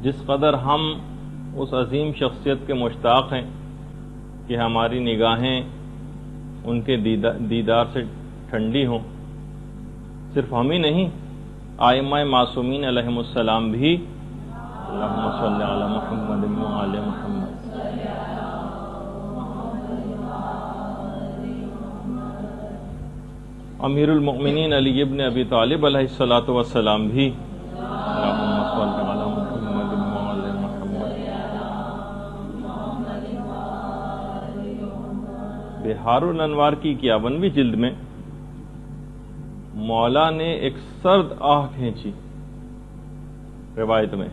جس قدر ہم اس عظیم شخصیت کے مشتاق ہیں کہ ہماری نگاہیں ان کے دیدار سے ٹھنڈی ہوں، صرف ہم ہی نہیں، ائمہ معصومین علیہم السلام بھی اللہم صلی علی محمد و آل محمد۔ امیر المؤمنین علی ابن ابی طالب علیہ الصلوۃ والسلام بھی اللہم صلی علی محمد و آل محمد۔ بحار الانوار کی 51ویں جلد میں مولا نے ایک سرد آہ کھینچی روایت میں،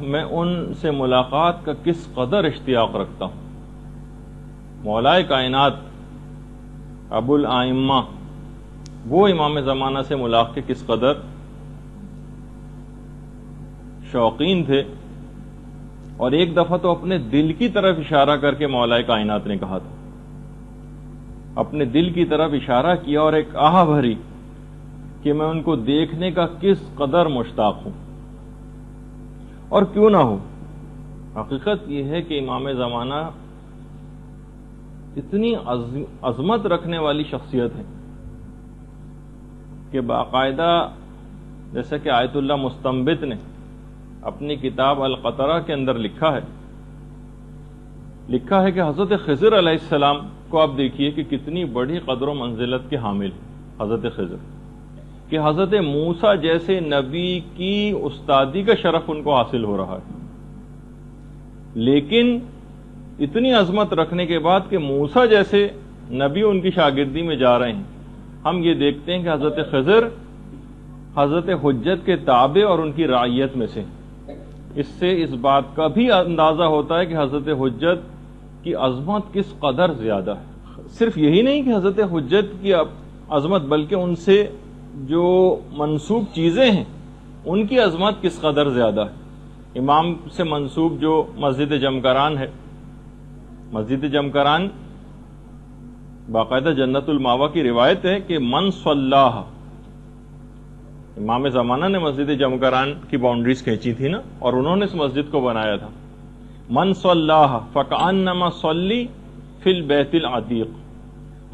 میں ان سے ملاقات کا کس قدر اشتیاق رکھتا ہوں۔ مولا کائنات ابو الائمہ وہ امام زمانہ سے ملاقات کے کس قدر شوقین تھے، اور ایک دفعہ تو اپنے دل کی طرف اشارہ کر کے مولا کائنات نے کہا تھا، اپنے دل کی طرف اشارہ کیا اور ایک آہ بھری کہ میں ان کو دیکھنے کا کس قدر مشتاق ہوں۔ اور کیوں نہ ہو، حقیقت یہ ہے کہ امام زمانہ اتنی عظمت رکھنے والی شخصیت ہے کہ باقاعدہ جیسا کہ آیت اللہ مستنبط نے اپنی کتاب القطرہ کے اندر لکھا ہے کہ حضرت خضر علیہ السلام کو آپ دیکھیے کہ کتنی بڑی قدر و منزلت کے حامل حضرت خضر، کہ حضرت موسیٰ جیسے نبی کی استادی کا شرف ان کو حاصل ہو رہا ہے، لیکن اتنی عظمت رکھنے کے بعد کہ موسیٰ جیسے نبی ان کی شاگردی میں جا رہے ہیں، ہم یہ دیکھتے ہیں کہ حضرت خضر حضرت حجت کے تابع اور ان کی رعیت میں سے۔ اس سے اس بات کا بھی اندازہ ہوتا ہے کہ حضرت حجت کی عظمت کس قدر زیادہ ہے۔ صرف یہی نہیں کہ حضرت حجت کی عظمت، بلکہ ان سے جو منسوب چیزیں ہیں ان کی عظمت کس قدر زیادہ ہے۔ امام سے منسوب جو مسجد جمکران ہے، مسجد جمکران باقاعدہ جنت الماوا کی روایت ہے کہ من صلاح، امام زمانہ نے مسجد جمکران کی باؤنڈریز کھینچی تھی نا، اور انہوں نے اس مسجد کو بنایا تھا۔ من صلاح فکأنما صلی فی البیت العتیق،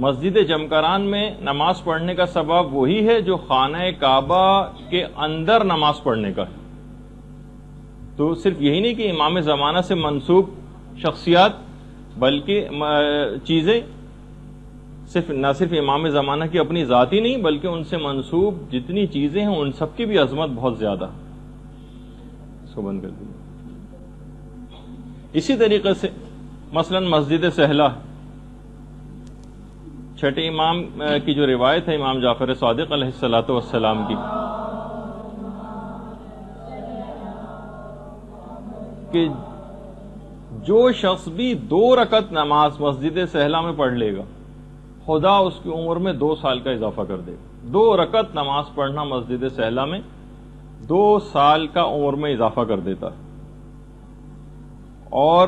مسجد جمکران میں نماز پڑھنے کا سبب وہی ہے جو خانہ کعبہ کے اندر نماز پڑھنے کا ہے۔ تو صرف یہی نہیں کہ امام زمانہ سے منسوب شخصیات بلکہ چیزیں نہ صرف امام زمانہ کی اپنی ذاتی نہیں، بلکہ ان سے منسوب جتنی چیزیں ہیں ان سب کی بھی عظمت بہت زیادہ۔ اس کو بند کر دیں۔ اسی طریقے سے مثلا مسجد سہلہ، چھٹے امام کی جو روایت ہے امام جعفر صادق علیہ الصلوۃ والسلام کی، کہ جو شخص بھی 2 رکعت نماز مسجد سہلہ میں پڑھ لے گا، خدا اس کی عمر میں 2 سال کا اضافہ کر دے گا۔ 2 رکعت نماز پڑھنا مسجد سہلہ میں 2 سال کا عمر میں اضافہ کر دیتا ہے۔ اور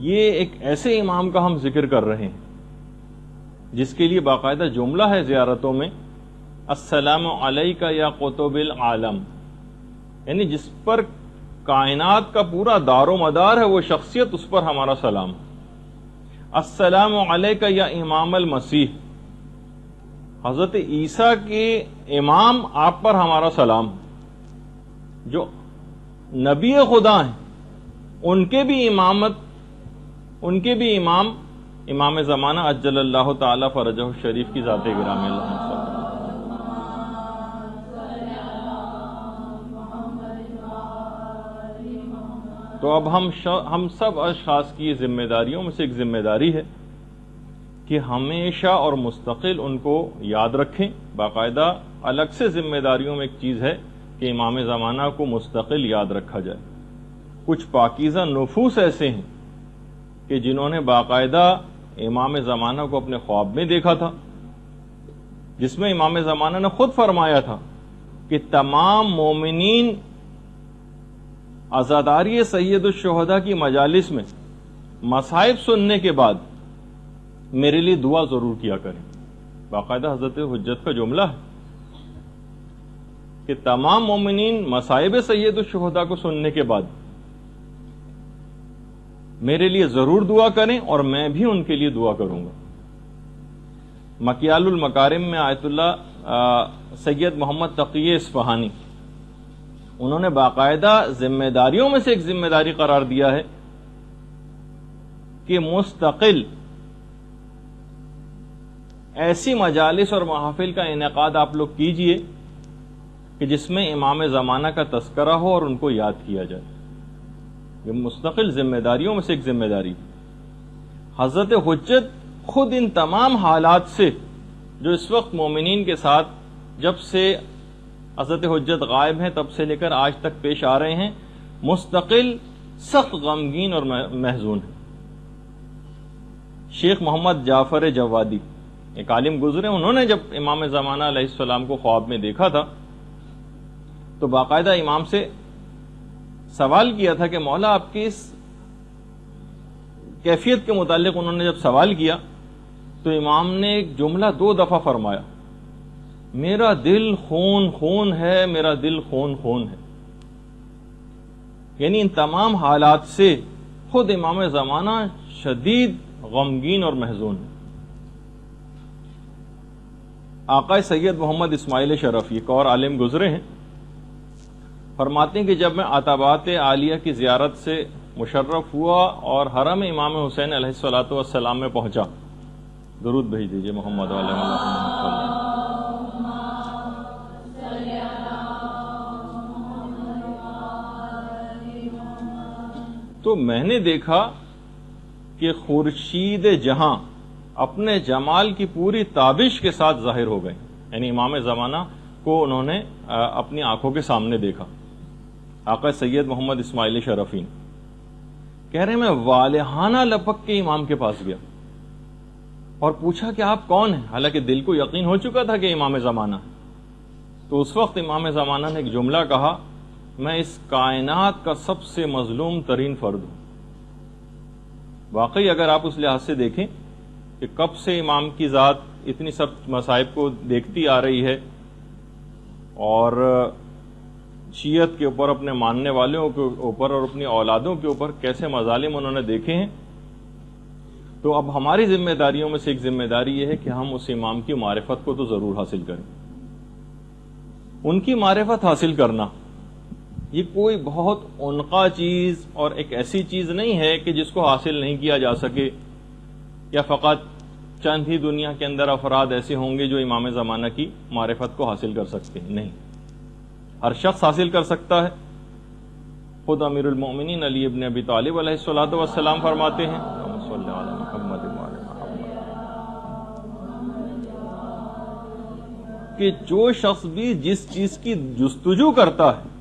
یہ ایک ایسے امام کا ہم ذکر کر رہے ہیں جس کے لیے باقاعدہ جملہ ہے زیارتوں میں، السلام علیک یا قطب العالم، یعنی جس پر کائنات کا پورا دار و مدار ہے وہ شخصیت، اس پر ہمارا سلام۔ السلام علیک یا امام المسیح، حضرت عیسیٰ کے امام آپ پر ہمارا سلام۔ جو نبی خدا ہیں ان کے بھی امام زمانہ عجل اللہ تعالی فرجہ الشریف کی ذات گرامی اللہ صلی۔ تو اب ہم سب اشخاص کی ذمہ داریوں میں سے ایک ذمہ داری ہے کہ ہمیشہ اور مستقل ان کو یاد رکھیں۔ باقاعدہ الگ سے ذمہ داریوں میں ایک چیز ہے کہ امام زمانہ کو مستقل یاد رکھا جائے۔ کچھ پاکیزہ نفوس ایسے ہیں کہ جنہوں نے باقاعدہ امام زمانہ کو اپنے خواب میں دیکھا تھا، جس میں امام زمانہ نے خود فرمایا تھا کہ تمام مومنین عزاداری سید الشہداء کی مجالس میں مصائب سننے کے بعد میرے لیے دعا ضرور کیا کریں۔ باقاعدہ حضرت حجت کا جملہ ہے۔ کہ تمام مومنین مصائب سید الشہداء کو سننے کے بعد میرے لیے ضرور دعا کریں اور میں بھی ان کے لیے دعا کروں گا۔ مکیال المکارم میں آیت اللہ سید محمد تقی اصفہانی انہوں نے باقاعدہ ذمہ داریوں میں سے ایک ذمہ داری قرار دیا ہے کہ مستقل ایسی مجالس اور محافل کا انعقاد آپ لوگ کیجئے کہ جس میں امام زمانہ کا تذکرہ ہو اور ان کو یاد کیا جائے۔ یہ مستقل ذمہ داریوں میں سے ایک ذمہ داری۔ حضرت حجت خود ان تمام حالات سے جو اس وقت مومنین کے ساتھ جب سے حضرت حجت غائب ہیں تب سے لے کر آج تک پیش آ رہے ہیں، مستقل سخت غمگین اور محزون ہیں۔ شیخ محمد جعفر جوادی ایک عالم گزرے، انہوں نے جب امام زمانہ علیہ السلام کو خواب میں دیکھا تھا تو باقاعدہ امام سے سوال کیا تھا کہ مولا آپ کی اس کیفیت کے متعلق انہوں نے جب سوال کیا تو امام نے ایک جملہ 2 دفعہ فرمایا، میرا دل خون خون ہے، میرا دل خون خون ہے۔ یعنی ان تمام حالات سے خود امام زمانہ شدید غمگین اور محزون ہے۔ آقا سید محمد اسماعیل شرفی ایک اور عالم گزرے ہیں، فرماتے ہیں کہ جب میں عتبات عالیہ کی زیارت سے مشرف ہوا اور حرم امام حسین علیہ الصلوۃ والسلام میں پہنچا، درود بھیج دیجئے محمد علیہ وسلم، تو میں نے دیکھا کہ خورشید جہاں اپنے جمال کی پوری تابش کے ساتھ ظاہر ہو گئے، یعنی امام زمانہ کو انہوں نے اپنی آنکھوں کے سامنے دیکھا۔ آقا سید محمد اسماعیل شرفی کہہ رہے ہیں میں والہانہ لپک کے امام کے پاس گیا اور پوچھا کہ آپ کون ہیں، حالانکہ دل کو یقین ہو چکا تھا کہ امام زمانہ ہے۔ تو اس وقت امام زمانہ نے ایک جملہ کہا، میں اس کائنات کا سب سے مظلوم ترین فرد ہوں۔ واقعی اگر آپ اس لحاظ سے دیکھیں کہ کب سے امام کی ذات اتنی سب مصائب کو دیکھتی آ رہی ہے اور شیعت کے اوپر، اپنے ماننے والوں کے اوپر اور اپنی اولادوں کے اوپر کیسے مظالم انہوں نے دیکھے ہیں، تو اب ہماری ذمہ داریوں میں سے ایک ذمہ داری یہ ہے کہ ہم اس امام کی معرفت کو تو ضرور حاصل کریں۔ ان کی معرفت حاصل کرنا یہ کوئی بہت عنقا چیز اور ایک ایسی چیز نہیں ہے کہ جس کو حاصل نہیں کیا جا سکے، یا فقط چند ہی دنیا کے اندر افراد ایسے ہوں گے جو امام زمانہ کی معرفت کو حاصل کر سکتے ہیں۔ نہیں، ہر شخص حاصل کر سکتا ہے۔ خود امیر المؤمنین علی ابن ابی طالب علیہ الصلوۃ والسلام فرماتے ہیں کہ جو شخص بھی جس چیز کی جستجو کرتا ہے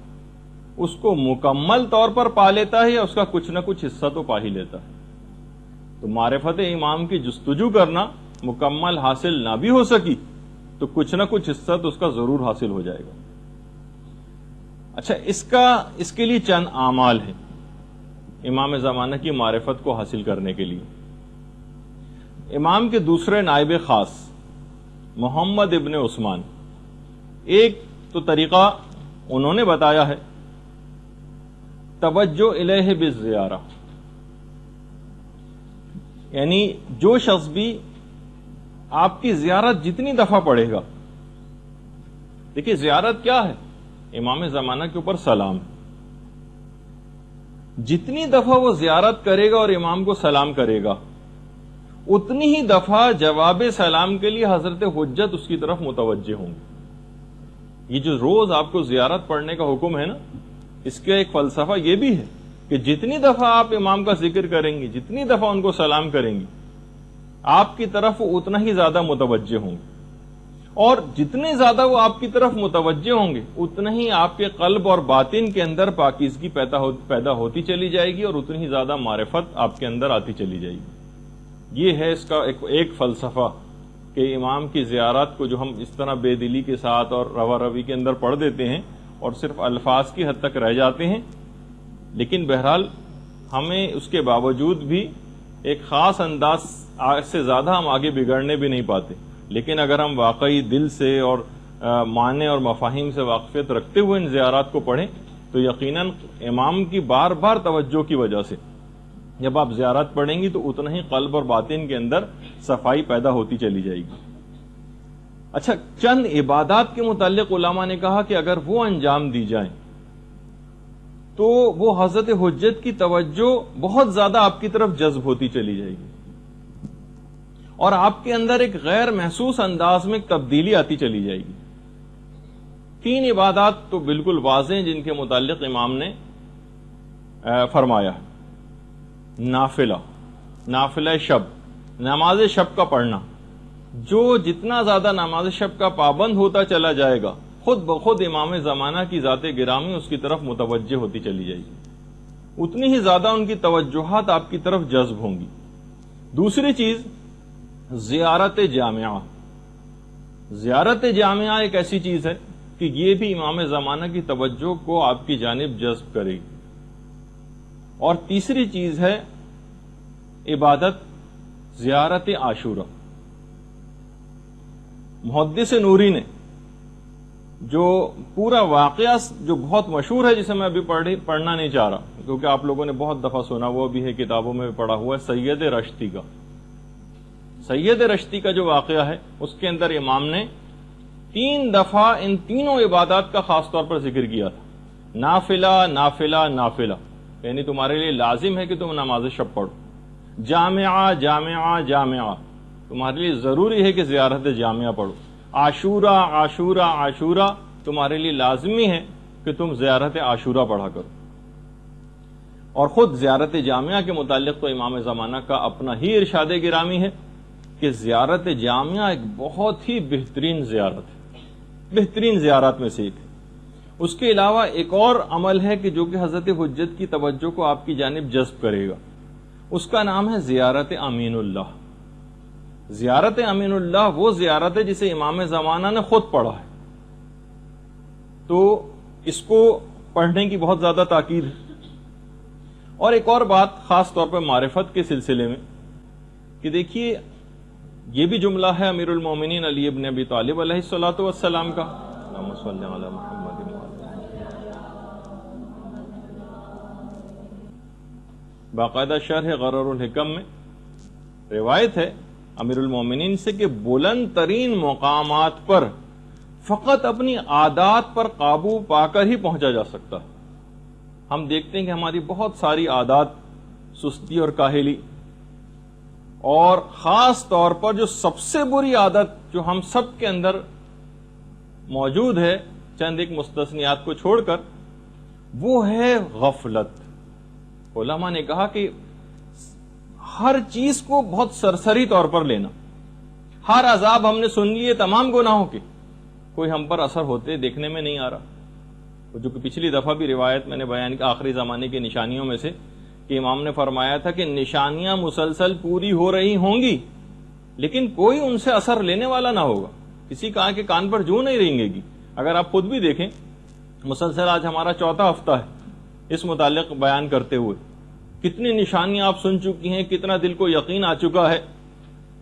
اس کو مکمل طور پر پا لیتا ہے یا اس کا کچھ نہ کچھ حصہ تو پا ہی لیتا ہے۔ تو معرفت امام کی جستجو کرنا مکمل حاصل نہ بھی ہو سکی تو کچھ نہ کچھ حصہ تو اس کا ضرور حاصل ہو جائے گا۔ اچھا، اس کے لیے چند اعمال ہیں امام زمانہ کی معرفت کو حاصل کرنے کے لیے۔ امام کے دوسرے نائب خاص محمد ابن عثمان، ایک تو طریقہ انہوں نے بتایا ہے، توجہ الیہ بالزیارہ، یعنی جو شخص بھی آپ کی زیارت جتنی دفعہ پڑھے گا، دیکھیے زیارت کیا ہے، امام زمانہ کے اوپر سلام، جتنی دفعہ وہ زیارت کرے گا اور امام کو سلام کرے گا اتنی ہی دفعہ جواب سلام کے لیے حضرت حجت اس کی طرف متوجہ ہوں گے۔ یہ جو روز آپ کو زیارت پڑھنے کا حکم ہے نا، اس کا ایک فلسفہ یہ بھی ہے کہ جتنی دفعہ آپ امام کا ذکر کریں گی، جتنی دفعہ ان کو سلام کریں گی، آپ کی طرف اتنا ہی زیادہ متوجہ ہوں گے، اور جتنے زیادہ وہ آپ کی طرف متوجہ ہوں گے اتنا ہی آپ کے قلب اور باطن کے اندر پاکیزگی پیدا ہوتی چلی جائے گی اور اتنی ہی زیادہ معرفت آپ کے اندر آتی چلی جائے گی۔ یہ ہے اس کا ایک فلسفہ کہ امام کی زیارت کو جو ہم اس طرح بے دلی کے ساتھ اور روا روی کے اندر پڑھ دیتے ہیں اور صرف الفاظ کی حد تک رہ جاتے ہیں، لیکن بہرحال ہمیں اس کے باوجود بھی ایک خاص انداز سے زیادہ ہم آگے بگڑنے بھی نہیں پاتے، لیکن اگر ہم واقعی دل سے اور معنی اور مفاہیم سے واقفیت رکھتے ہوئے ان زیارات کو پڑھیں تو یقیناً امام کی بار بار توجہ کی وجہ سے جب آپ زیارت پڑھیں گی تو اتنا ہی قلب اور باطن کے اندر صفائی پیدا ہوتی چلی جائے گی۔ اچھا، چند عبادات کے متعلق علماء نے کہا کہ اگر وہ انجام دی جائیں تو وہ حضرت حجت کی توجہ بہت زیادہ آپ کی طرف جذب ہوتی چلی جائے گی اور آپ کے اندر ایک غیر محسوس انداز میں تبدیلی آتی چلی جائے گی۔ 3 عبادات تو بالکل واضح ہیں جن کے متعلق امام نے فرمایا۔ نافلہ شب، نماز شب کا پڑھنا، جو جتنا زیادہ نماز شب کا پابند ہوتا چلا جائے گا خود بخود امام زمانہ کی ذات گرامی اس کی طرف متوجہ ہوتی چلی جائے گی، اتنی ہی زیادہ ان کی توجہات آپ کی طرف جذب ہوں گی۔ دوسری چیز زیارت جامعہ۔ زیارت جامعہ ایک ایسی چیز ہے کہ یہ بھی امام زمانہ کی توجہ کو آپ کی جانب جذب کرے گی۔ اور تیسری چیز ہے عبادت زیارت عاشورہ۔ محدث نوری نے جو پورا واقعہ جو بہت مشہور ہے، جسے میں ابھی پڑھنا نہیں چاہ رہا کیونکہ آپ لوگوں نے بہت دفعہ سنا ہوا بھی ہے، کتابوں میں بھی پڑھا ہوا ہے، سید رشتی کا۔ سید رشتی کا جو واقعہ ہے اس کے اندر امام نے 3 دفعہ ان تینوں عبادات کا خاص طور پر ذکر کیا تھا۔ نافلہ نافلہ نافلہ، یعنی تمہارے لیے لازم ہے کہ تم نماز شب پڑھو۔ جامعہ جامعہ جامعہ، تمہارے لیے ضروری ہے کہ زیارت جامعہ پڑھو۔ عاشورہ عاشورہ عاشورہ، تمہارے لیے لازمی ہے کہ تم زیارت عاشورہ پڑھا کرو۔ اور خود زیارت جامعہ کے متعلق تو امام زمانہ کا اپنا ہی ارشاد گرامی ہے کہ زیارت جامعہ ایک بہت ہی بہترین زیارت ہے، بہترین زیارات میں سے ایک ہے۔ اس کے علاوہ ایک اور عمل ہے کہ جو کہ حضرت حجت کی توجہ کو آپ کی جانب جذب کرے گا، اس کا نام ہے زیارت امین اللہ۔ زیارت امین اللہ وہ زیارت ہے جسے امام زمانہ نے خود پڑھا ہے، تو اس کو پڑھنے کی بہت زیادہ تاکید ہے۔ اور ایک اور بات خاص طور پر معرفت کے سلسلے میں کہ دیکھیے، یہ بھی جملہ ہے امیر المومنین علی ابن ابی طالب علیہ الصلوۃ والسلام کا، اللہم صل علی محمد۔ باقاعدہ شرح غرر الحکم میں روایت ہے امیر المومنین سے کہ بلند ترین مقامات پر فقط اپنی عادات پر قابو پا کر ہی پہنچا جا سکتا ہے۔ ہم دیکھتے ہیں کہ ہماری بہت ساری عادات، سستی اور کاہلی، اور خاص طور پر جو سب سے بری عادت جو ہم سب کے اندر موجود ہے چند ایک مستثنیات کو چھوڑ کر، وہ ہے غفلت۔ علماء نے کہا کہ ہر چیز کو بہت سرسری طور پر لینا، ہر عذاب ہم نے سن لیے تمام گناہوں کے، کوئی ہم پر اثر ہوتے دیکھنے میں نہیں آ رہا۔ جو کہ پچھلی دفعہ بھی روایت میں نے بیان کی آخری زمانے کی نشانیوں میں سے کہ امام نے فرمایا تھا کہ نشانیاں مسلسل پوری ہو رہی ہوں گی لیکن کوئی ان سے اثر لینے والا نہ ہوگا، کسی کا کے کان پر جو نہیں رہیں گی۔ اگر آپ خود بھی دیکھیں، مسلسل آج ہمارا 4تھا ہفتہ ہے اس متعلق بیان کرتے ہوئے، کتنی نشانیاں آپ سن چکی ہیں، کتنا دل کو یقین آ چکا ہے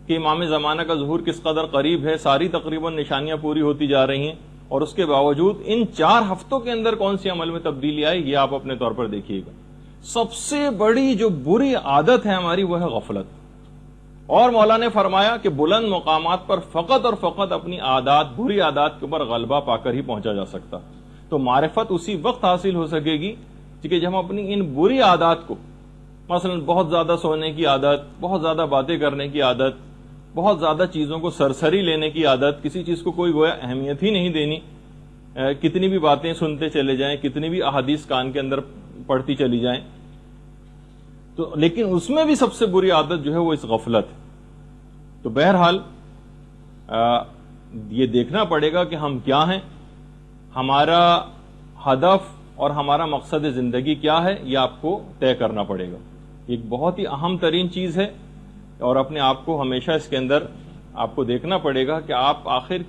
کہ امام زمانہ کا ظہور کس قدر قریب ہے، ساری تقریباً نشانیاں پوری ہوتی جا رہی ہیں، اور اس کے باوجود ان 4 ہفتوں کے اندر کون سی عمل میں تبدیلی آئی، یہ آپ اپنے طور پر دیکھیے گا۔ سب سے بڑی جو بری عادت ہے ہماری وہ ہے غفلت، اور مولا نے فرمایا کہ بلند مقامات پر فقط اور فقط اپنی عادات، بری عادات کے اوپر غلبہ پا کر ہی پہنچا جا سکتا۔ تو معرفت اسی وقت حاصل ہو سکے گی کہ جب ہم اپنی ان بری عادات کو، مثلا بہت زیادہ سونے کی عادت، بہت زیادہ باتیں کرنے کی عادت، بہت زیادہ چیزوں کو سرسری لینے کی عادت، کسی چیز کو کوئی گویا اہمیت ہی نہیں دینی، کتنی بھی باتیں سنتے چلے جائیں، کتنی بھی احادیث کان کے اندر پڑھتی چلی جائیں، تو لیکن اس میں بھی سب سے بری عادت جو ہے وہ اس غفلت ہے۔ تو بہرحال یہ دیکھنا پڑے گا کہ ہم کیا ہیں، ہمارا ہدف اور ہمارا مقصد زندگی کیا ہے، یہ آپ کو طے کرنا پڑے گا۔ ایک بہت ہی اہم ترین چیز ہے، اور اپنے آپ کو ہمیشہ اس کے اندر آپ کو دیکھنا پڑے گا کہ آپ آخر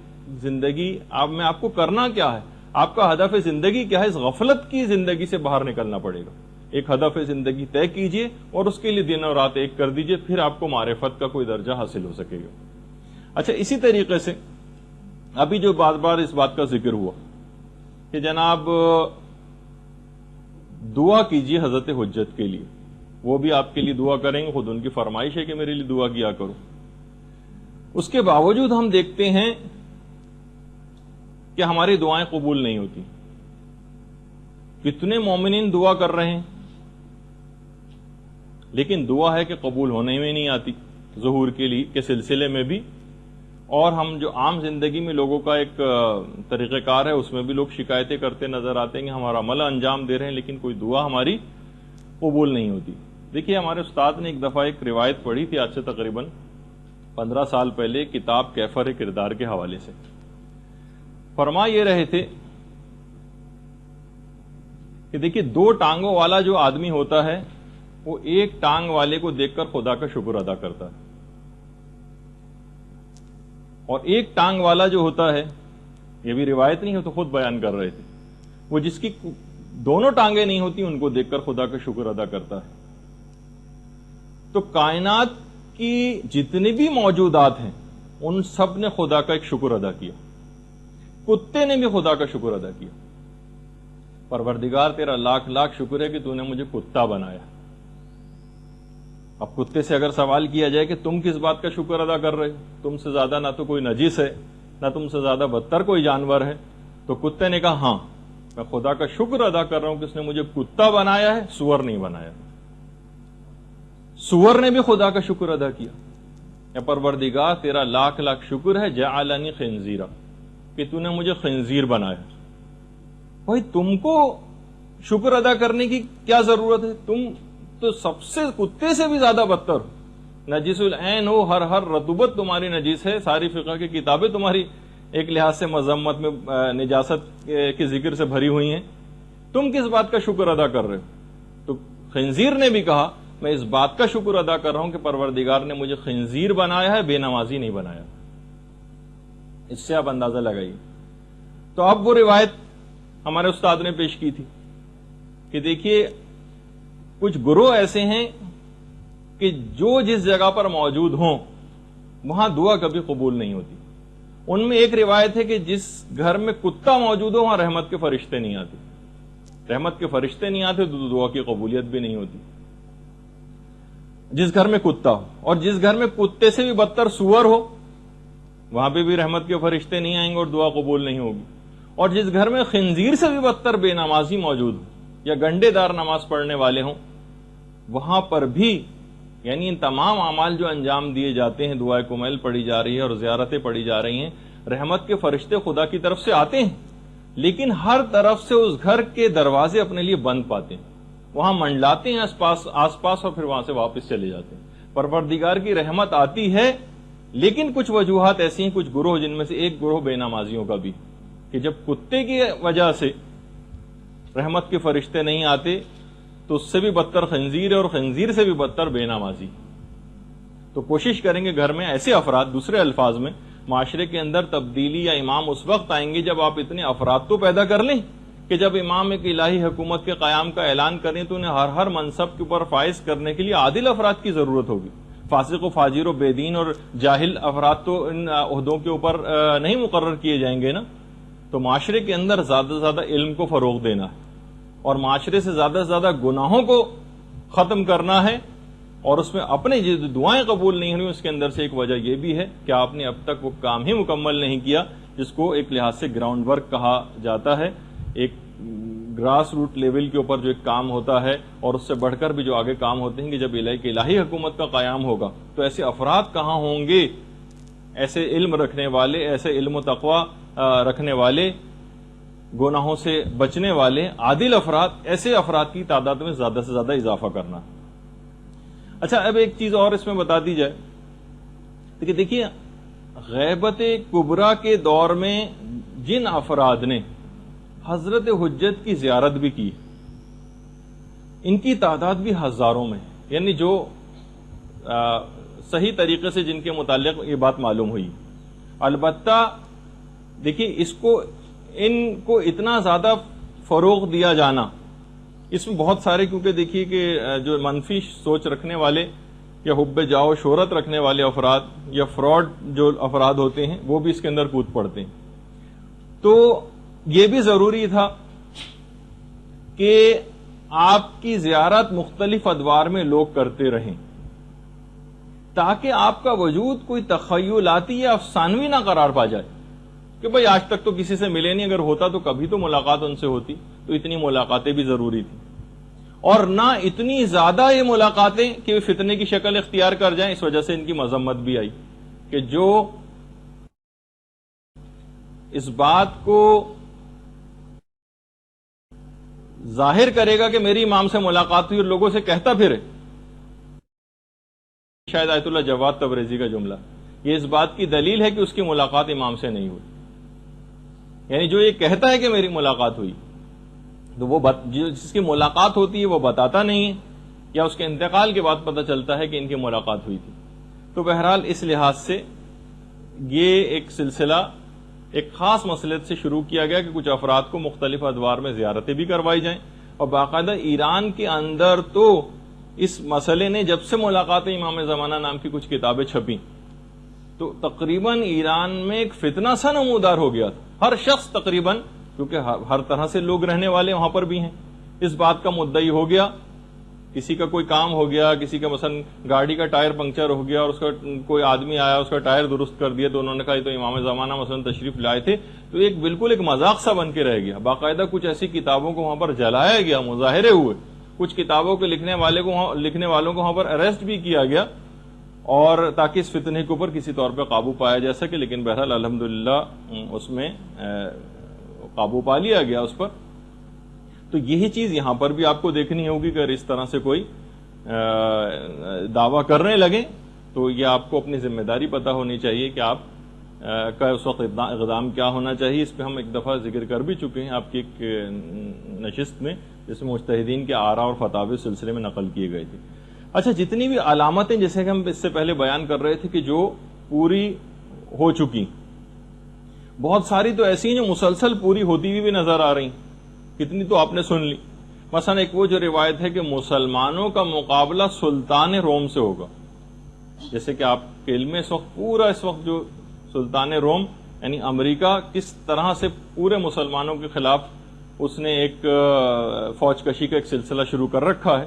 زندگی میں آپ کو کرنا کیا ہے، آپ کا ہدف زندگی کیا ہے۔ اس غفلت کی زندگی سے باہر نکلنا پڑے گا، ایک ہدف زندگی طے کیجئے اور اس کے لیے دن اور رات ایک کر دیجئے، پھر آپ کو معرفت کا کوئی درجہ حاصل ہو سکے گا۔ اچھا، اسی طریقے سے ابھی جو بار بار اس بات کا ذکر ہوا کہ جناب دعا کیجیے حضرت حجت کے لیے، وہ بھی آپ کے لیے دعا کریں گے، خود ان کی فرمائش ہے کہ میرے لیے دعا کیا کرو. اس کے باوجود ہم دیکھتے ہیں کہ ہماری دعائیں قبول نہیں ہوتی. کتنے مومنین دعا کر رہے ہیں لیکن دعا ہے کہ قبول ہونے میں نہیں آتی، ظہور کے سلسلے میں بھی. اور ہم جو عام زندگی میں لوگوں کا ایک طریقہ کار ہے اس میں بھی لوگ شکایتیں کرتے نظر آتے ہیں کہ ہمارا عمل انجام دے رہے ہیں لیکن کوئی دعا ہماری قبول نہیں ہوتی. دیکھیے ہمارے استاد نے ایک دفعہ ایک روایت پڑھی تھی آج سے تقریباً 15 سال پہلے، کتاب کیفر کردار کے حوالے سے. فرما یہ رہے تھے کہ دیکھیے 2 ٹانگوں والا جو آدمی ہوتا ہے وہ ایک ٹانگ والے کو دیکھ کر خدا کا شکر ادا کرتا ہے، اور ایک ٹانگ والا جو ہوتا ہے، یہ بھی روایت نہیں ہے تو خود بیان کر رہے تھے، وہ جس کی دونوں ٹانگیں نہیں ہوتی ان کو دیکھ کر خدا کا شکر ادا کرتا ہے. تو کائنات کی جتنے بھی موجودات ہیں ان سب نے خدا کا ایک شکر ادا کیا. کتے نے بھی خدا کا شکر ادا کیا، پروردگار تیرا لاکھ لاکھ شکر ہے کہ تو نے مجھے کتا بنایا. اب کتے سے اگر سوال کیا جائے کہ تم کس بات کا شکر ادا کر رہے ہو، تم سے زیادہ نہ تو کوئی نجس ہے نہ تم سے زیادہ بدتر کوئی جانور ہے، تو کتے نے کہا ہاں میں خدا کا شکر ادا کر رہا ہوں کہ اس نے مجھے کتا بنایا ہے، سور نہیں بنایا. سور نے بھی خدا کا شکر ادا کیا، اے پروردگار تیرا لاکھ لاکھ شکر ہے جعلنی خنزیرا، کہ تو نے مجھے خنزیر بنایا. بھائی تم کو شکر ادا کرنے کی کیا ضرورت ہے؟ تم تو سب سے کتے سے بھی زیادہ بدتر ہو، نجس العین ہو، ہر رطوبت تمہاری نجس ہے، ساری فقہ کی کتابیں تمہاری ایک لحاظ سے مذمت میں نجاست کے ذکر سے بھری ہوئی ہیں، تم کس بات کا شکر ادا کر رہے ہو؟ تو خنزیر نے بھی کہا میں اس بات کا شکر ادا کر رہا ہوں کہ پروردگار نے مجھے خنزیر بنایا ہے، بے نمازی نہیں بنایا. اس سے آپ اندازہ لگائیے. تو اب وہ روایت ہمارے استاد نے پیش کی تھی کہ دیکھیے کچھ گروہ ایسے ہیں کہ جو جس جگہ پر موجود ہوں وہاں دعا کبھی قبول نہیں ہوتی. ان میں ایک روایت ہے کہ جس گھر میں کتا موجود ہو وہاں رحمت کے فرشتے نہیں آتے، رحمت کے فرشتے نہیں آتے تو دعا کی قبولیت بھی نہیں ہوتی. جس گھر میں کتا ہو، اور جس گھر میں کتے سے بھی بدتر سور ہو وہاں پہ بھی رحمت کے فرشتے نہیں آئیں گے اور دعا قبول نہیں ہوگی. اور جس گھر میں خنزیر سے بھی بدتر بے نمازی موجود ہو یا گنڈے دار نماز پڑھنے والے ہوں وہاں پر بھی، یعنی ان تمام اعمال جو انجام دیے جاتے ہیں، دعائے کمیل پڑھی جا رہی ہے اور زیارتیں پڑھی جا رہی ہیں، رحمت کے فرشتے خدا کی طرف سے آتے ہیں لیکن ہر طرف سے اس گھر کے دروازے اپنے لیے بند پاتے ہیں، وہاں منڈلاتے ہیں آس پاس اور پھر وہاں سے واپس چلے جاتے ہیں. پروردگار کی رحمت آتی ہے لیکن کچھ وجوہات ایسی ہیں، کچھ گروہ جن میں سے ایک گروہ بے نمازیوں کا بھی، کہ جب کتے کی وجہ سے رحمت کے فرشتے نہیں آتے تو اس سے بھی بدتر خنزیر ہے اور خنزیر سے بھی بدتر بے نمازی. تو کوشش کریں گے گھر میں ایسے افراد، دوسرے الفاظ میں معاشرے کے اندر تبدیلی یا امام اس وقت آئیں گے جب آپ اتنے افراد تو پیدا کر لیں کہ جب امام ایک الہی حکومت کے قیام کا اعلان کریں تو انہیں ہر منصب کے اوپر فائز کرنے کے لیے عادل افراد کی ضرورت ہوگی. فاسق و فاجر و بے دین اور جاہل افراد تو ان عہدوں کے اوپر نہیں مقرر کیے جائیں گے نا. تو معاشرے کے اندر زیادہ سے زیادہ علم کو فروغ دینا ہے اور معاشرے سے زیادہ گناہوں کو ختم کرنا ہے. اور اس میں اپنے جو دعائیں قبول نہیں ہوئی اس کے اندر سے ایک وجہ یہ بھی ہے کہ آپ نے اب تک وہ کام ہی مکمل نہیں کیا جس کو ایک لحاظ سے گراؤنڈ ورک کہا جاتا ہے، ایک گراس روٹ لیول کے اوپر جو ایک کام ہوتا ہے. اور اس سے بڑھ کر بھی جو آگے کام ہوتے ہیں کہ جب الہی حکومت کا قیام ہوگا تو ایسے افراد کہاں ہوں گے، ایسے علم رکھنے والے، ایسے علم و تقوی رکھنے والے، گناہوں سے بچنے والے عادل افراد، ایسے افراد کی تعداد میں زیادہ سے زیادہ اضافہ کرنا. اچھا اب ایک چیز اور اس میں بتا دی جائے کہ دیکھیے غیبت کبریٰ کے دور میں جن افراد نے حضرت حجت کی زیارت بھی کی ان کی تعداد بھی ہزاروں میں، یعنی جو صحیح طریقے سے جن کے متعلق یہ بات معلوم ہوئی. البتہ دیکھیے ان کو اتنا زیادہ فروغ دیا جانا، اس میں بہت سارے، کیونکہ دیکھیے کہ جو منفی سوچ رکھنے والے یا حب جاؤ شہرت رکھنے والے افراد یا فراڈ جو افراد ہوتے ہیں وہ بھی اس کے اندر کود پڑتے ہیں. تو یہ بھی ضروری تھا کہ آپ کی زیارت مختلف ادوار میں لوگ کرتے رہیں تاکہ آپ کا وجود کوئی تخیلاتی یا افسانوی نہ قرار پا جائے کہ بھئی آج تک تو کسی سے ملے نہیں، اگر ہوتا تو کبھی تو ملاقات ان سے ہوتی. تو اتنی ملاقاتیں بھی ضروری تھیں، اور نہ اتنی زیادہ یہ ملاقاتیں کہ فتنے کی شکل اختیار کر جائیں. اس وجہ سے ان کی مذمت بھی آئی کہ جو اس بات کو ظاہر کرے گا کہ میری امام سے ملاقات ہوئی اور لوگوں سے کہتا پھرے، شاید آیت اللہ جواد تبریزی کا جملہ، یہ اس بات کی دلیل ہے کہ اس کی ملاقات امام سے نہیں ہوئی. یعنی جو یہ کہتا ہے کہ میری ملاقات ہوئی، تو وہ جس کی ملاقات ہوتی ہے وہ بتاتا نہیں ہے، یا اس کے انتقال کے بعد پتہ چلتا ہے کہ ان کی ملاقات ہوئی تھی. تو بہرحال اس لحاظ سے یہ ایک سلسلہ ایک خاص مصلحت سے شروع کیا گیا کہ کچھ افراد کو مختلف ادوار میں زیارتیں بھی کروائی جائیں. اور باقاعدہ ایران کے اندر تو اس مسئلے نے جب سے ملاقات امام زمانہ نام کی کچھ کتابیں چھپیں تو تقریباً ایران میں ایک فتنہ سا نمودار ہو گیا تھا. ہر شخص تقریباً، کیونکہ ہر طرح سے لوگ رہنے والے وہاں پر بھی ہیں، اس بات کا مدعی ہو گیا. کسی کا کوئی کام ہو گیا، کسی کا مثلا گاڑی کا ٹائر پنکچر ہو گیا اور اس کا کوئی آدمی آیا اس کا ٹائر درست کر دیا، تو انہوں نے کہا تو امام زمانہ مثلا تشریف لائے تھے. تو ایک بالکل ایک مذاق سا بن کے رہ گیا. باقاعدہ کچھ ایسی کتابوں کو وہاں پر جلایا گیا، مظاہرے ہوئے، کچھ کتابوں کے لکھنے والوں کو وہاں پر اریسٹ بھی کیا گیا، اور تاکہ اس فتنے کے اوپر کسی طور پہ قابو پایا جا سکے. لیکن بہرحال الحمدللہ اس میں قابو پا لیا گیا اس پر. تو یہی چیز یہاں پر بھی آپ کو دیکھنی ہوگی کہ اگر اس طرح سے کوئی دعویٰ کرنے لگے تو یہ آپ کو اپنی ذمہ داری پتہ ہونی چاہیے کہ آپ کا اس وقت اقدام کیا ہونا چاہیے. اس پہ ہم ایک دفعہ ذکر کر بھی چکے ہیں آپ کی ایک نشست میں، جس میں مجتہدین کے آراء اور فتاوی سلسلے میں نقل کیے گئے تھے. اچھا، جتنی بھی علامتیں جیسے کہ ہم اس سے پہلے بیان کر رہے تھے کہ جو پوری ہو چکی، بہت ساری تو ایسی ہیں جو مسلسل پوری ہوتی ہوئی بھی نظر آ رہی، کتنی تو آپ نے سن لی. مثلا ایک وہ جو روایت ہے کہ مسلمانوں کا مقابلہ سلطان روم سے ہوگا. جیسے کہ آپ کے علم میں اس وقت جو سلطان روم یعنی امریکہ کس طرح سے پورے مسلمانوں کے خلاف اس نے ایک فوج کشی کا ایک سلسلہ شروع کر رکھا ہے،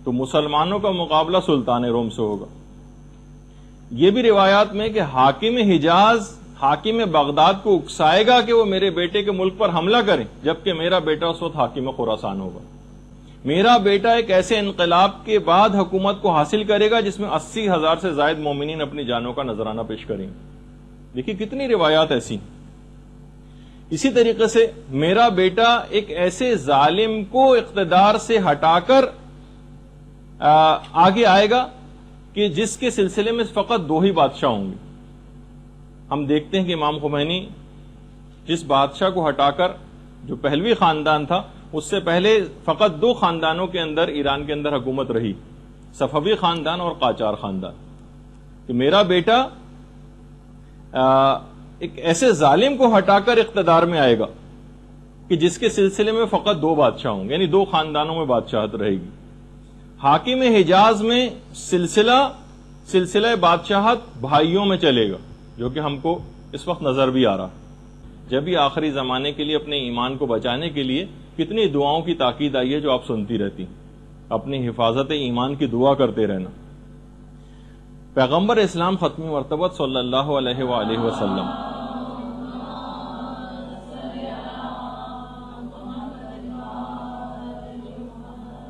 تو مسلمانوں کا مقابلہ سلطان روم سے ہوگا. یہ بھی روایات میں کہ حاکم حجاز حاکم بغداد کو اکسائے گا کہ وہ میرے بیٹے کے ملک پر حملہ کریں، جبکہ میرا بیٹا اس وقت حاکم خراسان ہوگا. میرا بیٹا ایک ایسے انقلاب کے بعد حکومت کو حاصل کرے گا جس میں 80,000 سے زائد مومنین اپنی جانوں کا نذرانہ پیش کریں. دیکھیے کتنی روایات ایسی. اسی طریقے سے میرا بیٹا ایک ایسے ظالم کو اقتدار سے ہٹا کر آگے آئے گا کہ جس کے سلسلے میں فقط 2 ہی بادشاہ ہوں گے. ہم دیکھتے ہیں کہ امام خمینی جس بادشاہ کو ہٹا کر جو پہلوی خاندان تھا، اس سے پہلے فقط 2 خاندانوں کے اندر ایران کے اندر حکومت رہی، صفوی خاندان اور قاجار خاندان. کہ میرا بیٹا ایک ایسے ظالم کو ہٹا کر اقتدار میں آئے گا کہ جس کے سلسلے میں فقط 2 بادشاہ ہوں گے، یعنی 2 خاندانوں میں بادشاہت رہے گی. حاکم حجاز میں سلسلہ بادشاہت بھائیوں میں چلے گا، جو کہ ہم کو اس وقت نظر بھی آ رہا. جب ہی آخری زمانے کے لیے اپنے ایمان کو بچانے کے لیے کتنی دعاؤں کی تاکید آئی ہے جو آپ سنتی رہتی، اپنی حفاظت ایمان کی دعا کرتے رہنا. پیغمبر اسلام ختمی مرتبت صلی اللہ علیہ وآلہ وسلم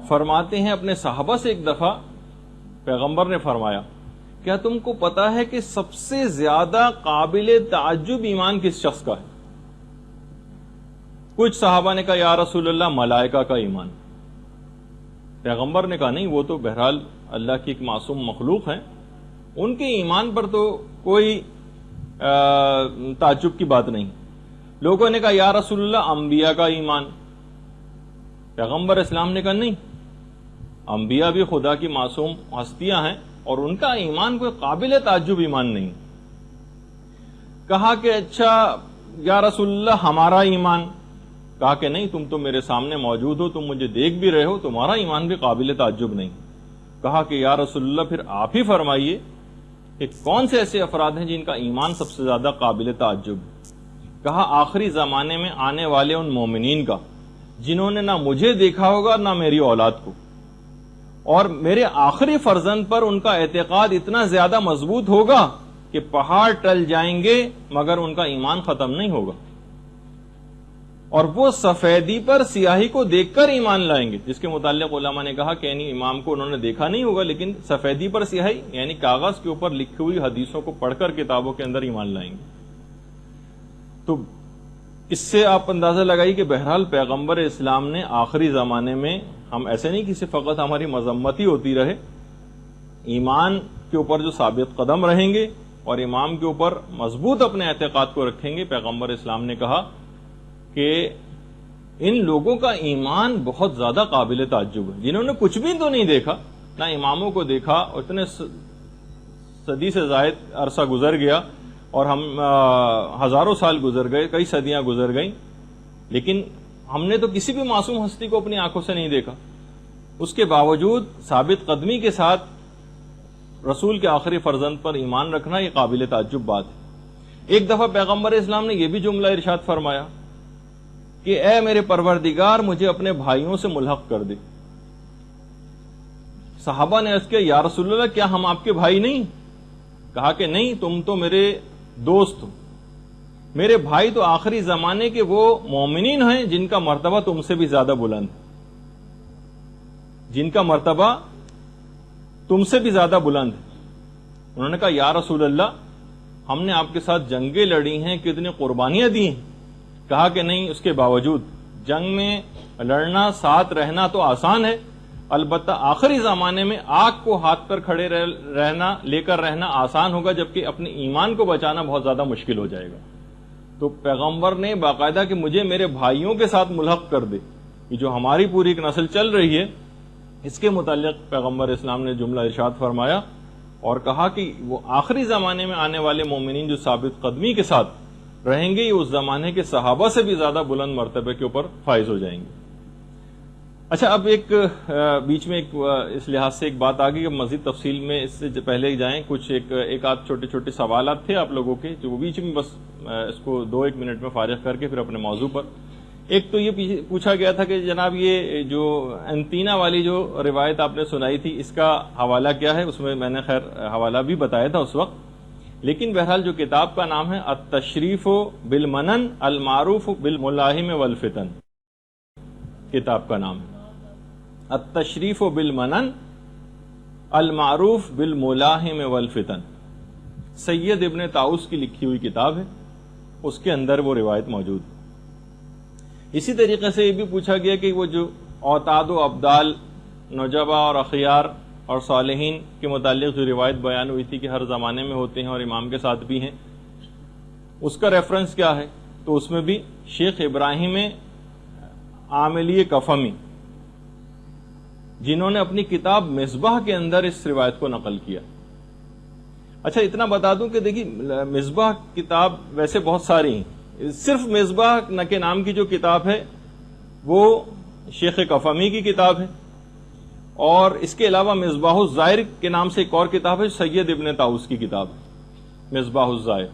فرماتے ہیں اپنے صحابہ سے، ایک دفعہ پیغمبر نے فرمایا، کیا تم کو پتا ہے کہ سب سے زیادہ قابل تعجب ایمان کس شخص کا ہے؟ کچھ صحابہ نے کہا یا رسول اللہ ملائکہ کا ایمان. پیغمبر نے کہا نہیں، وہ تو بہرحال اللہ کی ایک معصوم مخلوق ہیں، ان کے ایمان پر تو کوئی تعجب کی بات نہیں. لوگوں نے کہا یا رسول اللہ انبیاء کا ایمان. پیغمبر اسلام نے کہا نہیں، انبیاء بھی خدا کی معصوم ہستیاں ہیں اور ان کا ایمان کوئی قابل تعجب ایمان نہیں. کہا کہ اچھا یا رسول اللہ ہمارا ایمان. کہا کہ نہیں، تم تو میرے سامنے موجود ہو، تم مجھے دیکھ بھی رہے ہو، تمہارا ایمان بھی قابل تعجب نہیں. کہا کہ یا رسول اللہ پھر آپ ہی فرمائیے کہ کون سے ایسے افراد ہیں جن کا ایمان سب سے زیادہ قابل تعجب. کہا آخری زمانے میں آنے والے ان مومنین کا جنہوں نے نہ مجھے دیکھا ہوگا نہ میری اولاد کو، اور میرے آخری فرزند پر ان کا اعتقاد اتنا زیادہ مضبوط ہوگا کہ پہاڑ ٹل جائیں گے مگر ان کا ایمان ختم نہیں ہوگا، اور وہ سفیدی پر سیاہی کو دیکھ کر ایمان لائیں گے، جس کے متعلق علماء نے کہا کہ یعنی امام کو انہوں نے دیکھا نہیں ہوگا لیکن سفیدی پر سیاہی یعنی کاغذ کے اوپر لکھی ہوئی حدیثوں کو پڑھ کر کتابوں کے اندر ایمان لائیں گے۔ تو اس سے آپ اندازہ لگائی کہ بہرحال پیغمبر اسلام نے آخری زمانے میں، ہم ایسے نہیں کہ فقط ہماری مذمت ہی ہوتی رہے، ایمان کے اوپر جو ثابت قدم رہیں گے اور امام کے اوپر مضبوط اپنے اعتقاد کو رکھیں گے، پیغمبر اسلام نے کہا کہ ان لوگوں کا ایمان بہت زیادہ قابل تعجب ہے، جنہوں نے کچھ بھی تو نہیں دیکھا، نہ اماموں کو دیکھا، اتنے صدی سے زائد عرصہ گزر گیا اور ہم ہزاروں سال گزر گئے، کئی صدیاں گزر گئیں، لیکن ہم نے تو کسی بھی معصوم ہستی کو اپنی آنکھوں سے نہیں دیکھا، اس کے باوجود ثابت قدمی کے ساتھ رسول کے آخری فرزند پر ایمان رکھنا یہ قابل تعجب بات ہے۔ ایک دفعہ پیغمبر اسلام نے یہ بھی جملہ ارشاد فرمایا کہ اے میرے پروردگار مجھے اپنے بھائیوں سے ملحق کر دے۔ صحابہ نے عرض کیا یا رسول اللہ کیا ہم آپ کے بھائی نہیں؟ کہا کہ نہیں، تم تو میرے دوست ہو، میرے بھائی تو آخری زمانے کے وہ مومنین ہیں جن کا مرتبہ تم سے بھی زیادہ بلند ہے، جن کا مرتبہ تم سے بھی زیادہ بلند ہے۔ انہوں نے کہا یا رسول اللہ ہم نے آپ کے ساتھ جنگیں لڑی ہیں، کتنی قربانیاں دی ہیں۔ کہا کہ نہیں، اس کے باوجود جنگ میں لڑنا، ساتھ رہنا تو آسان ہے، البتہ آخری زمانے میں آگ کو ہاتھ پر کھڑے رہنا، لے کر رہنا آسان ہوگا، جبکہ اپنے ایمان کو بچانا بہت زیادہ مشکل ہو جائے گا۔ تو پیغمبر نے باقاعدہ کہ مجھے میرے بھائیوں کے ساتھ ملحق کر دے، یہ جو ہماری پوری ایک نسل چل رہی ہے، اس کے متعلق پیغمبر اسلام نے جملہ ارشاد فرمایا اور کہا کہ وہ آخری زمانے میں آنے والے مومنین جو ثابت قدمی کے ساتھ رہیں گے، یہ اس زمانے کے صحابہ سے بھی زیادہ بلند مرتبے کے اوپر فائز ہو جائیں گے۔ اچھا، اب ایک بیچ میں اس لحاظ سے ایک بات آ گئی کہ مزید تفصیل میں اس سے پہلے جائیں، کچھ ایک آدھ چھوٹے چھوٹے سوالات تھے آپ لوگوں کے جو بیچ میں، بس اس کو 2-1 منٹ میں فارغ کر کے پھر اپنے موضوع پر۔ ایک تو یہ پوچھا گیا تھا کہ جناب یہ جو انتینا والی جو روایت آپ نے سنائی تھی اس کا حوالہ کیا ہے؟ اس میں نے خیر حوالہ بھی بتایا تھا اس وقت، لیکن بہرحال جو کتاب کا نام ہے التشریف بالمنن المعروف بالملاحم والفتن، کتاب کا نام ہے التشریف بالمنن المعروف بالملاحم والفتن، سید ابن طاؤس کی لکھی ہوئی کتاب ہے، اس کے اندر وہ روایت موجود ہے۔ اسی طریقے سے یہ بھی پوچھا گیا کہ وہ جو اوتاد و ابدال، نجبا اور اخیار اور صالحین کے متعلق جو روایت بیان ہوئی تھی کہ ہر زمانے میں ہوتے ہیں اور امام کے ساتھ بھی ہیں، اس کا ریفرنس کیا ہے؟ تو اس میں بھی شیخ ابراہیم عاملی کفمی، جنہوں نے اپنی کتاب مصباح کے اندر اس روایت کو نقل کیا۔ اچھا، اتنا بتا دوں کہ دیکھیے مصباح کتاب ویسے بہت ساری ہیں، صرف مصباح کے نام کی جو کتاب ہے وہ شیخ کفمی کی کتاب ہے، اور اس کے علاوہ مصباح الزائر کے نام سے ایک اور کتاب ہے، سید ابن طاؤس کی کتاب ہے مصباح الزائر۔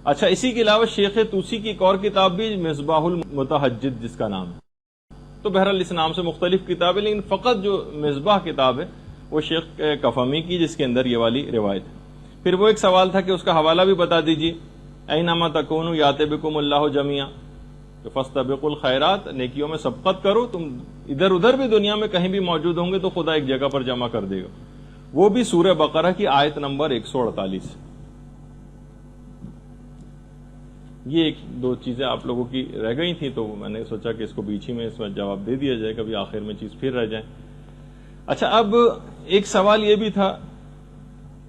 اچھا، اسی کے علاوہ شیخ طوسی کی ایک اور کتاب بھی مصباح المتحجد جس کا نام ہے۔ تو بہرحال اس نام سے مختلف کتابیں، لیکن فقط جو مصباح کتاب ہے وہ شیخ کفمی کی، جس کے اندر یہ والی روایت ہے۔ پھر وہ ایک سوال تھا کہ اس کا حوالہ بھی بتا دیجیے، اینما تکونوا یات بکم اللہ جمیعا، فاستبقوا الخیرات، نیکیوں میں سبقت کرو، تم ادھر ادھر بھی دنیا میں کہیں بھی موجود ہوں گے تو خدا ایک جگہ پر جمع کر دے گا۔ وہ بھی سورہ بقرہ کی آیت نمبر 148۔ یہ 1-2 چیزیں آپ لوگوں کی رہ گئی تھیں تو میں نے سوچا کہ اس کو بیچ ہی میں اس وقت جواب دے دیا جائے، کبھی آخر میں چیز پھر رہ جائیں۔ اچھا، اب ایک سوال یہ بھی تھا،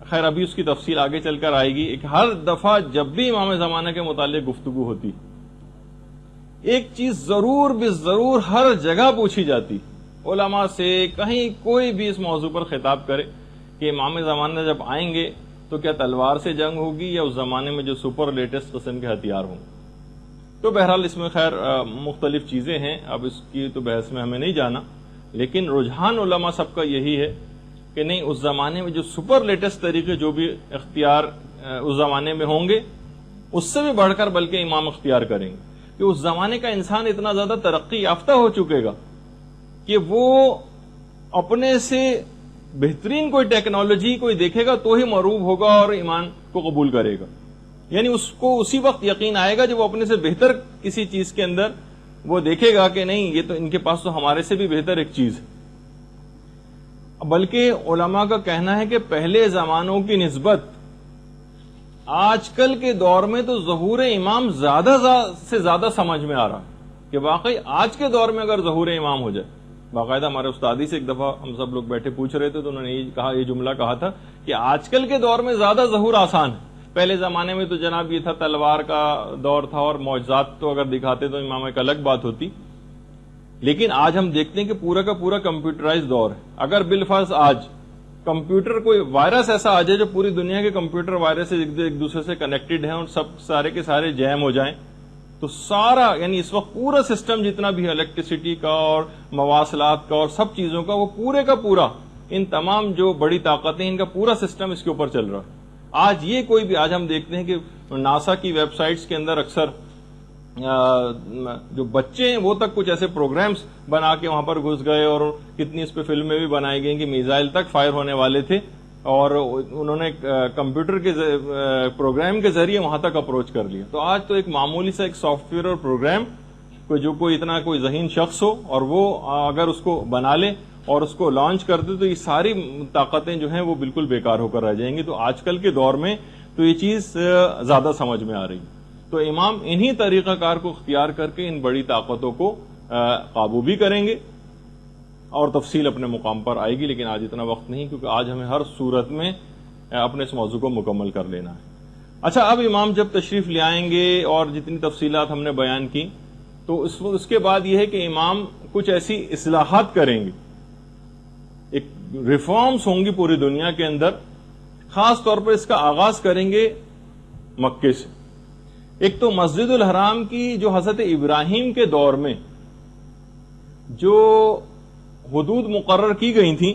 خیر ابھی اس کی تفصیل آگے چل کر آئے گی، ایک ہر دفعہ جب بھی امام زمانہ کے متعلق گفتگو ہوتی ایک چیز ضرور بے ضرور ہر جگہ پوچھی جاتی علماء سے، کہیں کوئی بھی اس موضوع پر خطاب کرے کہ امام زمانہ جب آئیں گے تو کیا تلوار سے جنگ ہوگی یا اس زمانے میں جو سپر لیٹسٹ قسم کے ہتھیار ہوں۔ تو بہرحال اس میں خیر مختلف چیزیں ہیں، اب اس کی تو بحث میں ہمیں نہیں جانا، لیکن رجحان علماء سب کا یہی ہے کہ نہیں، اس زمانے میں جو سپر لیٹسٹ طریقے جو بھی اختیار اس زمانے میں ہوں گے اس سے بھی بڑھ کر بلکہ امام اختیار کریں گے کہ اس زمانے کا انسان اتنا زیادہ ترقی یافتہ ہو چکے گا کہ وہ اپنے سے بہترین کوئی ٹیکنالوجی کوئی دیکھے گا تو ہی مروب ہوگا اور ایمان کو قبول کرے گا. یعنی اس کو اسی وقت یقین آئے گا جب وہ اپنے سے بہتر کسی چیز کے اندر وہ دیکھے گا کہ نہیں یہ تو ان کے پاس تو ہمارے سے بھی بہتر ایک چیز ہے. بلکہ علماء کا کہنا ہے کہ پہلے زمانوں کی نسبت آج کل کے دور میں تو ظہور امام زیادہ سے زیادہ سمجھ میں آ رہا کہ واقعی آج کے دور میں اگر ظہور امام ہو جائے. باقاعدہ ہمارے استادی سے ایک دفعہ ہم سب لوگ بیٹھے پوچھ رہے تھے تو انہوں نے یہ جملہ کہا تھا کہ آج کل کے دور میں زیادہ ظہور آسان ہے. پہلے زمانے میں تو جناب یہ تھا تلوار کا دور تھا اور معجزات تو اگر دکھاتے تو امام ایک الگ بات ہوتی. لیکن آج ہم دیکھتے ہیں کہ پورا کا پورا کمپیوٹرائز دور ہے. اگر بالفرض آج کمپیوٹر کوئی وائرس ایسا آ جائے جو پوری دنیا کے کمپیوٹر وائرس ایک دوسرے سے کنیکٹڈ ہیں اور سب سارے کے سارے جیم ہو جائیں تو سارا یعنی اس وقت پورا سسٹم جتنا بھی ہے الیکٹریسٹی کا اور مواصلات کا اور سب چیزوں کا وہ پورے کا پورا ان تمام جو بڑی طاقتیں ان کا پورا سسٹم اس کے اوپر چل رہا ہے. آج یہ کوئی بھی آج ہم دیکھتے ہیں کہ ناسا کی ویب سائٹس کے اندر اکثر جو بچے ہیں وہ تک کچھ ایسے پروگرامز بنا کے وہاں پر گھس گئے اور کتنی اس پہ فلمیں بھی بنائی گئی کہ میزائل تک فائر ہونے والے تھے اور انہوں نے کمپیوٹر کے پروگرام کے ذریعے وہاں تک اپروچ کر لیا. تو آج تو ایک معمولی سا ایک سافٹ ویئر اور پروگرام کوئی اتنا کوئی ذہین شخص ہو اور وہ اگر اس کو بنا لے اور اس کو لانچ کر دے تو یہ ساری طاقتیں جو ہیں وہ بالکل بیکار ہو کر رہ جائیں گی. تو آج کل کے دور میں تو یہ چیز زیادہ سمجھ میں آ رہی ہے. تو امام انہی طریقہ کار کو اختیار کر کے ان بڑی طاقتوں کو قابو بھی کریں گے اور تفصیل اپنے مقام پر آئے گی. لیکن آج اتنا وقت نہیں کیونکہ آج ہمیں ہر صورت میں اپنے اس موضوع کو مکمل کر لینا ہے. اچھا اب امام جب تشریف لے آئیں گے اور جتنی تفصیلات ہم نے بیان کی تو اس کے بعد یہ ہے کہ امام کچھ ایسی اصلاحات کریں گے, ایک ریفارمز ہوں گی پوری دنیا کے اندر. خاص طور پر اس کا آغاز کریں گے مکے سے. ایک تو مسجد الحرام کی جو حضرت ابراہیم کے دور میں جو حدود مقرر کی گئی تھیں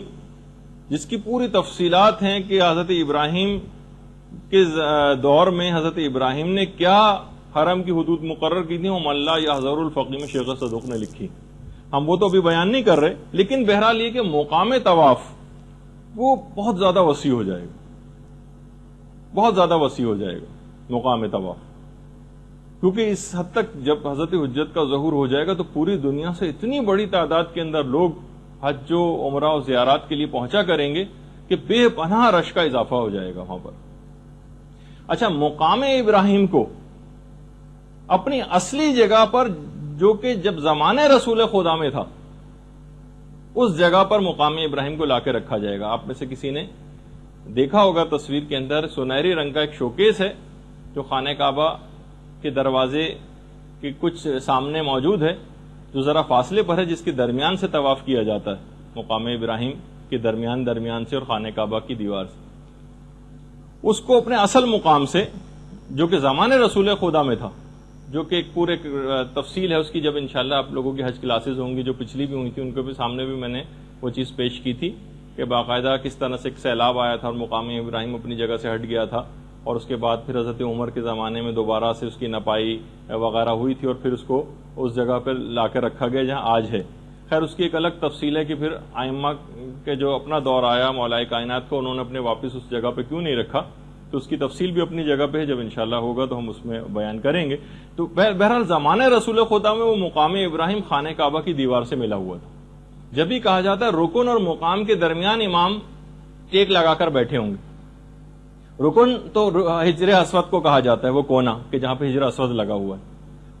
جس کی پوری تفصیلات ہیں کہ حضرت ابراہیم کے دور میں حضرت ابراہیم نے کیا حرم کی حدود مقرر کی تھیں وہ ملا یا حضر الفقیم شیخ صدوق نے لکھی. ہم وہ تو ابھی بیان نہیں کر رہے لیکن بہرحال یہ کہ مقام طواف وہ بہت زیادہ وسیع ہو جائے گا, بہت زیادہ وسیع ہو جائے گا مقام طواف, کیونکہ اس حد تک جب حضرت حجت کا ظہور ہو جائے گا تو پوری دنیا سے اتنی بڑی تعداد کے اندر لوگ حج و عمرہ و زیارات کے لیے پہنچا کریں گے کہ بے پناہ رش کا اضافہ ہو جائے گا وہاں پر. اچھا مقام ابراہیم کو اپنی اصلی جگہ پر جو کہ جب زمانے رسول خدا میں تھا اس جگہ پر مقام ابراہیم کو لا کے رکھا جائے گا. آپ میں سے کسی نے دیکھا ہوگا تصویر کے اندر سنہری رنگ کا ایک شوکیس ہے جو خانہ کعبہ کے دروازے کے کچھ سامنے موجود ہے جو ذرا فاصلے پر ہے جس کے درمیان سے طواف کیا جاتا ہے مقام ابراہیم کے درمیان سے اور خانہ کعبہ کی دیوار سے. اس کو اپنے اصل مقام سے جو کہ زمانے رسول خدا میں تھا جو کہ ایک پورے تفصیل ہے اس کی جب انشاءاللہ آپ لوگوں کی حج کلاسز ہوں گی جو پچھلی بھی ہوئی تھی ان کو بھی سامنے بھی میں نے وہ چیز پیش کی تھی کہ باقاعدہ کس طرح سے ایک سیلاب آیا تھا اور مقام ابراہیم اپنی جگہ سے ہٹ گیا تھا اور اس کے بعد پھر حضرت عمر کے زمانے میں دوبارہ سے اس کی نپائی وغیرہ ہوئی تھی اور پھر اس کو اس جگہ پہ لا کے رکھا گیا جہاں آج ہے. خیر اس کی ایک الگ تفصیل ہے کہ پھر ائمہ کے جو اپنا دور آیا مولائے کائنات کو انہوں نے اپنے واپس اس جگہ پہ کیوں نہیں رکھا تو اس کی تفصیل بھی اپنی جگہ پہ ہے, جب انشاءاللہ ہوگا تو ہم اس میں بیان کریں گے. تو بہرحال زمانے رسول خدا میں وہ مقام ابراہیم خانہ کعبہ کی دیوار سے ملا ہوا تھا. جب بھی کہا جاتا ہے رکن اور مقام کے درمیان امام ٹیک لگا کر بیٹھے ہوں گے. رکن تو حجر اسود کو کہا جاتا ہے وہ کونا کہ جہاں پہ حجر اسود لگا ہوا ہے,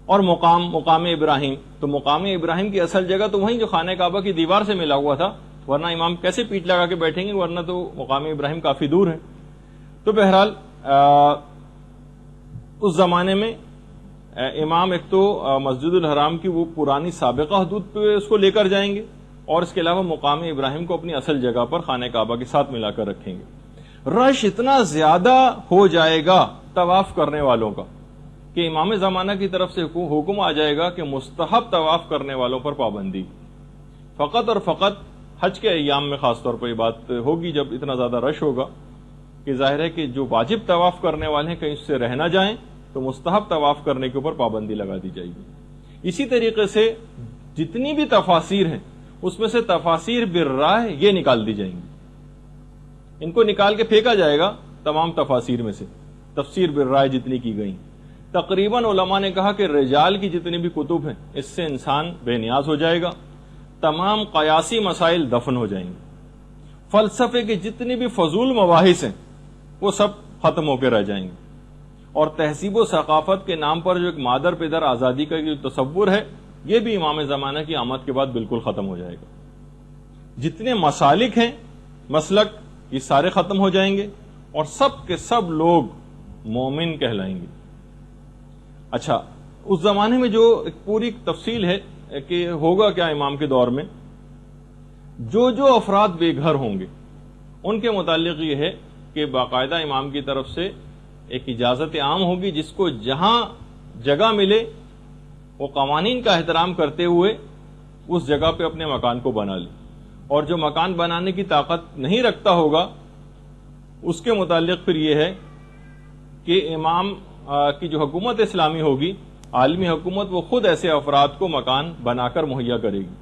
اور مقام ابراہیم تو مقام ابراہیم کی اصل جگہ تو وہیں جو خانہ کعبہ کی دیوار سے ملا ہوا تھا, ورنہ امام کیسے پیٹ لگا کے بیٹھیں گے, ورنہ تو مقام ابراہیم کافی دور ہے. تو بہرحال اس زمانے میں امام ایک تو مسجد الحرام کی وہ پرانی سابقہ حدود پہ اس کو لے کر جائیں گے اور اس کے علاوہ مقام ابراہیم کو اپنی اصل جگہ پر خانہ کعبہ کے ساتھ ملا کر رکھیں گے. رش اتنا زیادہ ہو جائے گا طواف کرنے والوں کا کہ امام زمانہ کی طرف سے حکم آ جائے گا کہ مستحب طواف کرنے والوں پر پابندی, فقط اور فقط حج کے ایام میں خاص طور پر یہ بات ہوگی جب اتنا زیادہ رش ہوگا کہ ظاہر ہے کہ جو واجب طواف کرنے والے ہیں کہیں اس سے رہ نہ جائیں تو مستحب طواف کرنے کے اوپر پابندی لگا دی جائے گی۔ اسی طریقے سے جتنی بھی تفاسیر ہیں اس میں سے تفاسیر بالرائے یہ نکال دی جائیں گی، ان کو نکال کے پھینکا جائے گا تمام تفاسیر میں سے، تفسیر بالرائے جتنی کی گئی۔ تقریباً علماء نے کہا کہ رجال کی جتنی بھی کتب ہیں اس سے انسان بے نیاز ہو جائے گا، تمام قیاسی مسائل دفن ہو جائیں گے، فلسفے کے جتنی بھی فضول مباحث ہیں وہ سب ختم ہو کے رہ جائیں گے، اور تہذیب و ثقافت کے نام پر جو ایک مادر پدر آزادی کا جو تصور ہے یہ بھی امام زمانہ کی آمد کے بعد بالکل ختم ہو جائے گا۔ جتنے مسالک ہیں مسلک یہ سارے ختم ہو جائیں گے اور سب کے سب لوگ مومن کہلائیں گے۔ اچھا، اس زمانے میں جو ایک پوری تفصیل ہے کہ ہوگا کیا امام کے دور میں، جو افراد بے گھر ہوں گے ان کے متعلق یہ ہے کہ باقاعدہ امام کی طرف سے ایک اجازت عام ہوگی، جس کو جہاں جگہ ملے وہ قوانین کا احترام کرتے ہوئے اس جگہ پہ اپنے مکان کو بنا لے، اور جو مکان بنانے کی طاقت نہیں رکھتا ہوگا اس کے متعلق پھر یہ ہے کہ امام کی جو حکومت اسلامی ہوگی، عالمی حکومت، وہ خود ایسے افراد کو مکان بنا کر مہیا کرے گی۔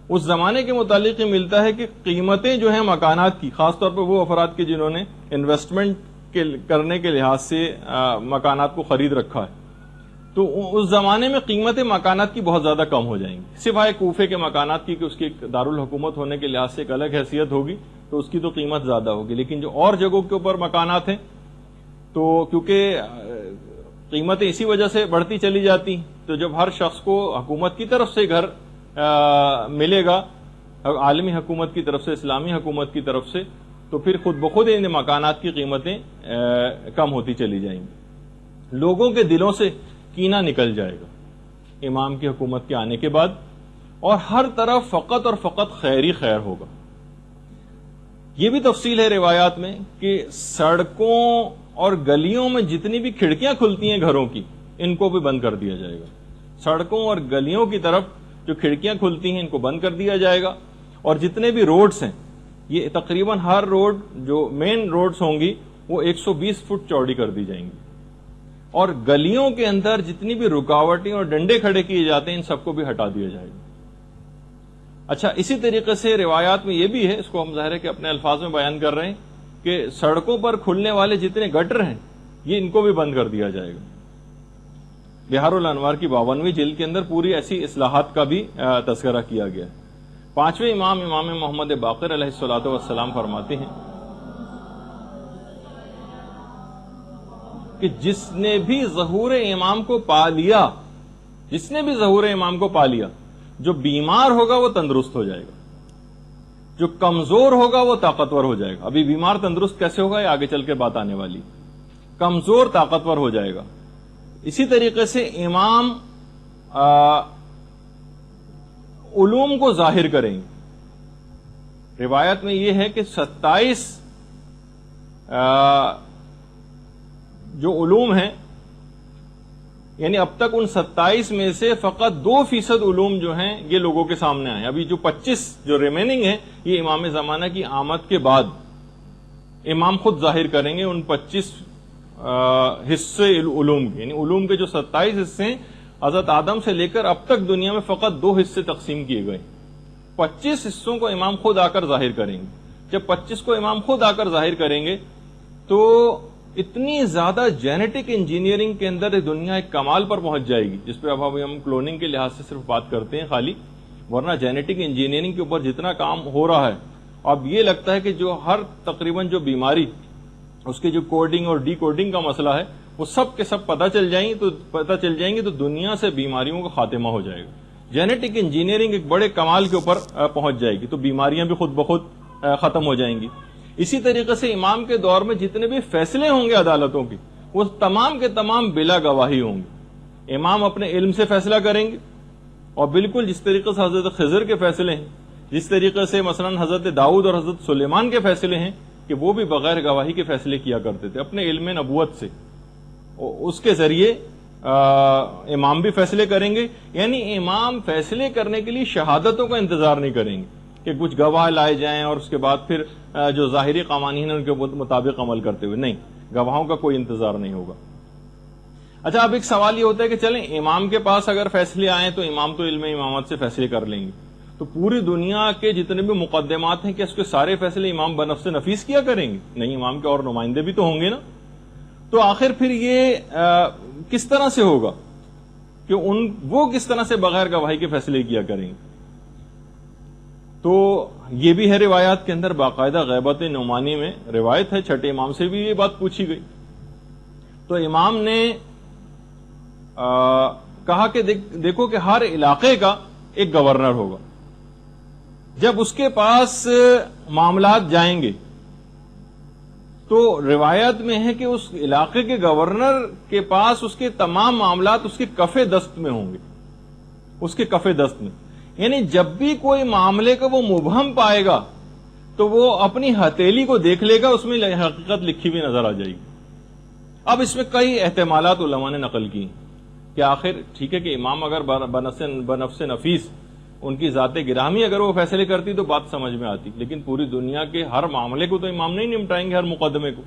اس زمانے کے متعلق یہ ملتا ہے کہ قیمتیں جو ہیں مکانات کی، خاص طور پر وہ افراد کے جنہوں نے انویسٹمنٹ کرنے کے لحاظ سے مکانات کو خرید رکھا ہے، تو اس زمانے میں قیمتیں مکانات کی بہت زیادہ کم ہو جائیں گی، سوائے کوفے کے مکانات کی کہ اس کی دارالحکومت ہونے کے لحاظ سے ایک الگ حیثیت ہوگی تو اس کی تو قیمت زیادہ ہوگی، لیکن جو اور جگہوں کے اوپر مکانات ہیں تو کیونکہ قیمتیں اسی وجہ سے بڑھتی چلی جاتی، تو جب ہر شخص کو حکومت کی طرف سے گھر ملے گا، عالمی حکومت کی طرف سے، اسلامی حکومت کی طرف سے، تو پھر خود بخود ان مکانات کی قیمتیں کم ہوتی چلی جائیں گی۔ لوگوں کے دلوں سے کینہ نکل جائے گا امام کی حکومت کے آنے کے بعد، اور ہر طرف فقط اور فقط خیر ہی خیر ہوگا۔ یہ بھی تفصیل ہے روایات میں کہ سڑکوں اور گلیوں میں جتنی بھی کھڑکیاں کھلتی ہیں گھروں کی ان کو بھی بند کر دیا جائے گا، سڑکوں اور گلیوں کی طرف جو کھڑکیاں کھلتی ہیں ان کو بند کر دیا جائے گا، اور جتنے بھی روڈز ہیں یہ تقریباً ہر روڈ جو مین روڈز ہوں گی وہ 120 فٹ چوڑی کر دی جائیں گی، اور گلیوں کے اندر جتنی بھی رکاوٹیں اور ڈنڈے کھڑے کیے جاتے ہیں ان سب کو بھی ہٹا دیا جائے گا۔ اچھا، اسی طریقے سے روایات میں یہ بھی ہے، اس کو ہم ظاہر ہے کہ اپنے الفاظ میں بیان کر رہے ہیں، کہ سڑکوں پر کھلنے والے جتنے گٹر ہیں یہ ان کو بھی بند کر دیا جائے گا۔ بہار الانوار کی 52ویں جلد کے اندر پوری ایسی اصلاحات کا بھی تذکرہ کیا گیا ہے۔ پانچویں امام محمد باقر علیہ الصلوۃ والسلام فرماتے ہیں کہ جس نے بھی ظہور امام کو پا لیا، جس نے بھی ظہور امام کو پا لیا، جو بیمار ہوگا وہ تندرست ہو جائے گا، جو کمزور ہوگا وہ طاقتور ہو جائے گا۔ ابھی بیمار تندرست کیسے ہوگا یہ آگے چل کے بات آنے والی، کمزور طاقتور ہو جائے گا۔ اسی طریقے سے امام علوم کو ظاہر کریں گے۔ روایت میں یہ ہے کہ 27 جو علوم ہیں، یعنی اب تک ان 27 میں سے فقط 2% علوم جو ہیں یہ لوگوں کے سامنے آئے، ابھی جو 25 جو ریمیننگ ہیں یہ امام زمانہ کی آمد کے بعد امام خود ظاہر کریں گے ان 25 حصے علوم کے، یعنی علوم کے جو 27 حصے ہیں حضرت آدم سے لے کر اب تک دنیا میں فقط 2 حصے تقسیم کیے گئے، 25 حصوں کو امام خود آ کر ظاہر کریں گے۔ جب 25 کو امام خود آ کر ظاہر کریں گے تو اتنی زیادہ جینیٹک انجینئرنگ کے اندر دنیا ایک کمال پر پہنچ جائے گی، جس پہ اب ہم کلوننگ کے لحاظ سے صرف بات کرتے ہیں خالی، ورنہ جینیٹک انجینئرنگ کے اوپر جتنا کام ہو رہا ہے اب یہ لگتا ہے کہ جو ہر تقریباً جو بیماری اس کے جو کوڈنگ اور ڈی کوڈنگ کا مسئلہ ہے وہ سب کے سب پتہ چل جائیں گے تو دنیا سے بیماریوں کا خاتمہ ہو جائے گا۔ جینیٹک انجینئرنگ ایک بڑے کمال کے اوپر پہنچ جائے گی تو بیماریاں بھی خود بخود ختم ہو جائیں گی۔ اسی طریقے سے امام کے دور میں جتنے بھی فیصلے ہوں گے عدالتوں کے وہ تمام کے تمام بلا گواہی ہوں گے۔ امام اپنے علم سے فیصلہ کریں گے، اور بالکل جس طریقے سے حضرت خضر کے فیصلے ہیں، جس طریقے سے مثلا حضرت داؤد اور حضرت سلیمان کے فیصلے ہیں کہ وہ بھی بغیر گواہی کے فیصلے کیا کرتے تھے اپنے علم نبوت سے، اس کے ذریعے امام بھی فیصلے کریں گے۔ یعنی امام فیصلے کرنے کے لیے شہادتوں کا انتظار نہیں کریں گے کہ کچھ گواہ لائے جائیں اور اس کے بعد پھر جو ظاہری قوانین ہیں ان کے مطابق عمل کرتے ہوئے، نہیں، گواہوں کا کوئی انتظار نہیں ہوگا۔ اچھا اب ایک سوال یہ ہوتا ہے کہ چلیں امام کے پاس اگر فیصلے آئیں تو امام تو علم امامت سے فیصلے کر لیں گے، تو پوری دنیا کے جتنے بھی مقدمات ہیں کہ اس کے سارے فیصلے امام بنفس نفیس کیا کریں گے؟ نہیں، امام کے اور نمائندے بھی تو ہوں گے نا. تو آخر پھر یہ کس طرح سے ہوگا کہ وہ کس طرح سے بغیر گواہی کے فیصلے کیا کریں گے؟ تو یہ بھی ہے روایات کے اندر باقاعدہ غیبت نعمانی میں روایت ہے، چھٹے امام سے بھی یہ بات پوچھی گئی تو امام نے کہا کہ دیکھو کہ ہر علاقے کا ایک گورنر ہوگا، جب اس کے پاس معاملات جائیں گے تو روایت میں ہے کہ اس علاقے کے گورنر کے پاس اس کے تمام معاملات اس کے کف دست میں ہوں گے، اس کے کف دست میں، یعنی جب بھی کوئی معاملے کو وہ مبہم پائے گا تو وہ اپنی ہتھیلی کو دیکھ لے گا، اس میں حقیقت لکھی ہوئی نظر آ جائے گی. اب اس میں کئی احتمالات علماء نے نقل کی کہ آخر ٹھیک ہے کہ امام اگر بنفس نفیس ان کی ذات گرامی اگر وہ فیصلے کرتی تو بات سمجھ میں آتی، لیکن پوری دنیا کے ہر معاملے کو تو امام نہیں نمٹائیں گے، ہر مقدمے کو.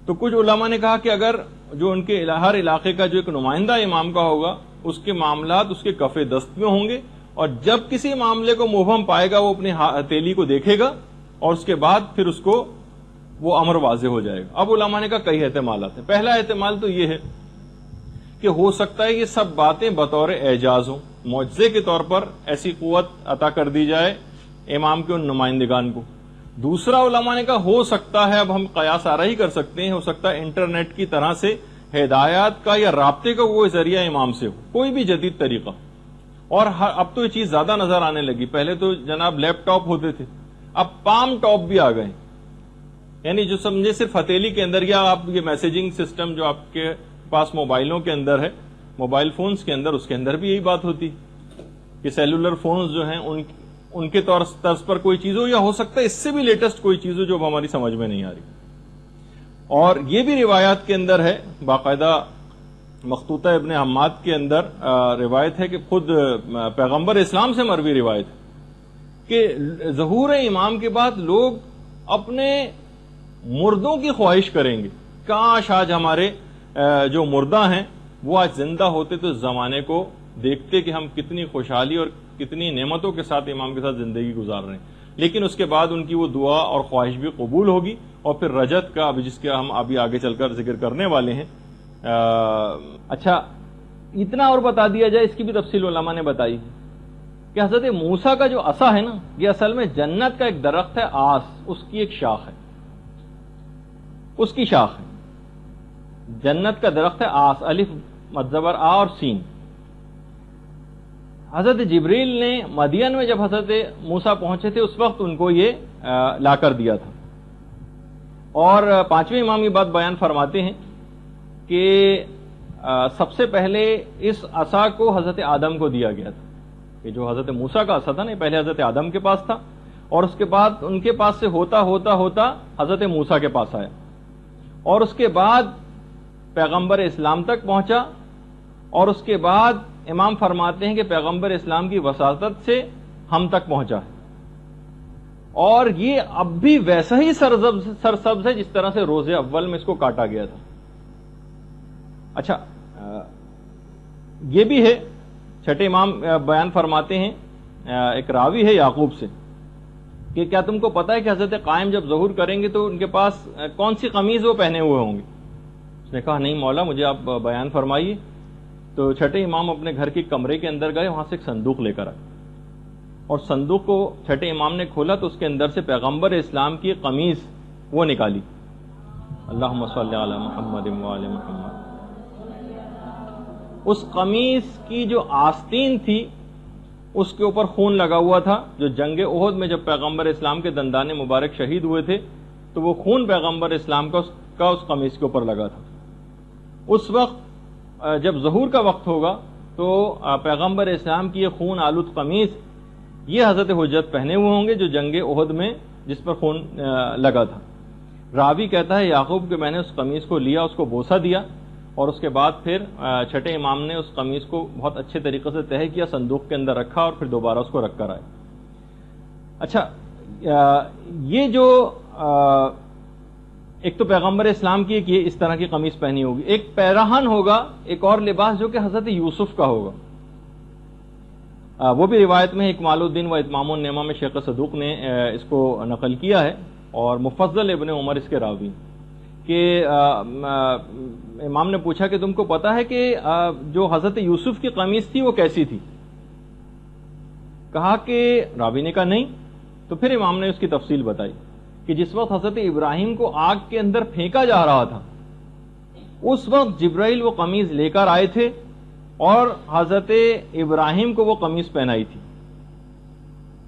تو کچھ علماء نے کہا کہ اگر جو ان کے ہر علاقے کا جو ایک نمائندہ امام کا ہوگا اس کے معاملات اس کے کف دست میں ہوں گے، اور جب کسی معاملے کو مبہم پائے گا وہ اپنی ہتھیلی کو دیکھے گا اور اس کے بعد پھر اس کو وہ امر واضح ہو جائے گا. اب علماء نے کہا کئی احتمالات ہیں. پہلا احتمال تو یہ ہے کہ ہو سکتا ہے یہ سب باتیں بطور اعجاز ہوں، معجزے کے طور پر ایسی قوت عطا کر دی جائے امام کے ان نمائندگان کو. دوسرا علماء نے کہا ہو سکتا ہے، اب ہم قیاس آرائی کر سکتے ہیں، ہو سکتا ہے انٹرنیٹ کی طرح سے ہدایات کا یا رابطے کا وہ ذریعہ امام سے ہو، کوئی بھی جدید طریقہ. اور اب تو یہ چیز زیادہ نظر آنے لگی، پہلے تو جناب لیپ ٹاپ ہوتے تھے، اب پام ٹاپ بھی آ گئے، یعنی جو سمجھے صرف ہتھیلی کے اندر، یا آپ یہ میسیجنگ سسٹم جو آپ کے پاس موبائلوں کے اندر ہے، موبائل فونز کے اندر، اس کے اندر بھی یہی بات ہوتی کہ سیلولر فونز جو ہیں ان کے طرز پر کوئی چیز ہو، یا ہو سکتا ہے اس سے بھی لیٹسٹ کوئی چیز ہو جو اب ہماری سمجھ میں نہیں آ رہی. اور یہ بھی روایات کے اندر ہے، باقاعدہ مخطوطہ ابن حماد کے اندر روایت ہے کہ خود پیغمبر اسلام سے مروی روایت ہے کہ ظہور امام کے بعد لوگ اپنے مردوں کی خواہش کریں گے، کاش آج ہمارے جو مردہ ہیں وہ آج زندہ ہوتے تو اس زمانے کو دیکھتے کہ ہم کتنی خوشحالی اور کتنی نعمتوں کے ساتھ امام کے ساتھ زندگی گزار رہے ہیں. لیکن اس کے بعد ان کی وہ دعا اور خواہش بھی قبول ہوگی، اور پھر رجت کا جس کا ہم ابھی آگے چل کر ذکر کرنے والے ہیں. اچھا اتنا اور بتا دیا جائے، اس کی بھی تفصیل علماء نے بتائی کہ حضرت موسیٰ کا جو عصا ہے نا، یہ اصل میں جنت کا ایک درخت ہے، آس، اس کی ایک شاخ ہے، اس کی شاخ ہے، جنت کا درخت ہے آس، الف مدزبر آ اور سین. حضرت جبریل نے مدین میں جب حضرت موسیٰ پہنچے تھے اس وقت ان کو یہ لا کر دیا تھا. اور پانچویں امام یہ بات بیان فرماتے ہیں کہ سب سے پہلے اس عصا کو حضرت آدم کو دیا گیا تھا، کہ جو حضرت موسیٰ کا عصا تھا نا پہلے حضرت آدم کے پاس تھا، اور اس کے بعد ان کے پاس سے ہوتا ہوتا ہوتا حضرت موسیٰ کے پاس آیا، اور اس کے بعد پیغمبر اسلام تک پہنچا، اور اس کے بعد امام فرماتے ہیں کہ پیغمبر اسلام کی وساطت سے ہم تک پہنچا ہے، اور یہ اب بھی ویسا ہی سرسبز ہے جس طرح سے روز اول میں اس کو کاٹا گیا تھا. اچھا یہ بھی ہے، چھٹے امام بیان فرماتے ہیں، ایک راوی ہے یعقوب سے، کہ کیا تم کو پتا ہے کہ حضرت قائم جب ظہور کریں گے تو ان کے پاس کون سی قمیض وہ پہنے ہوئے ہوں گے؟ اس نے کہا نہیں مولا مجھے آپ بیان فرمائیے. تو چھٹے امام اپنے گھر کے کمرے کے اندر گئے، وہاں سے ایک صندوق لے کر آئے، اور صندوق کو چھٹے امام نے کھولا تو اس کے اندر سے پیغمبر اسلام کی قمیض وہ نکالی. اللہم صلی علی محمد وآل محمد. اس قمیض کی جو آستین تھی اس کے اوپر خون لگا ہوا تھا، جو جنگ احد میں جب پیغمبر اسلام کے دندان مبارک شہید ہوئے تھے تو وہ خون پیغمبر اسلام کا اس قمیض کے اوپر لگا تھا. اس وقت جب ظہور کا وقت ہوگا تو پیغمبر اسلام کی یہ خون آلود قمیض یہ حضرت حجت پہنے ہوئے ہوں گے جو جنگ احد میں جس پر خون لگا تھا. راوی کہتا ہے یعقوب کہ میں نے اس قمیض کو لیا، اس کو بوسہ دیا، اور اس کے بعد پھر چھٹے امام نے اس قمیض کو بہت اچھے طریقے سے تہہ کیا، صندوق کے اندر رکھا، اور پھر دوبارہ اس کو رکھ کر آئے. اچھا یہ جو ایک تو پیغمبر اسلام کی ایک یہ اس طرح کی قمیص پہنی ہوگی، ایک پیراہن ہوگا، ایک اور لباس جو کہ حضرت یوسف کا ہوگا. وہ بھی روایت میں اکمال الدین و اتمام النعمہ میں شیخ صدوق نے اس کو نقل کیا ہے، اور مفضل ابن عمر اس کے راوی، کہ امام نے پوچھا کہ تم کو پتا ہے کہ جو حضرت یوسف کی قمیص تھی وہ کیسی تھی؟ کہا کہ راوی نے کہا نہیں. تو پھر امام نے اس کی تفصیل بتائی کہ جس وقت حضرت ابراہیم کو آگ کے اندر پھینکا جا رہا تھا اس وقت جبرائیل وہ قمیض لے کر آئے تھے اور حضرت ابراہیم کو وہ قمیض پہنائی تھی،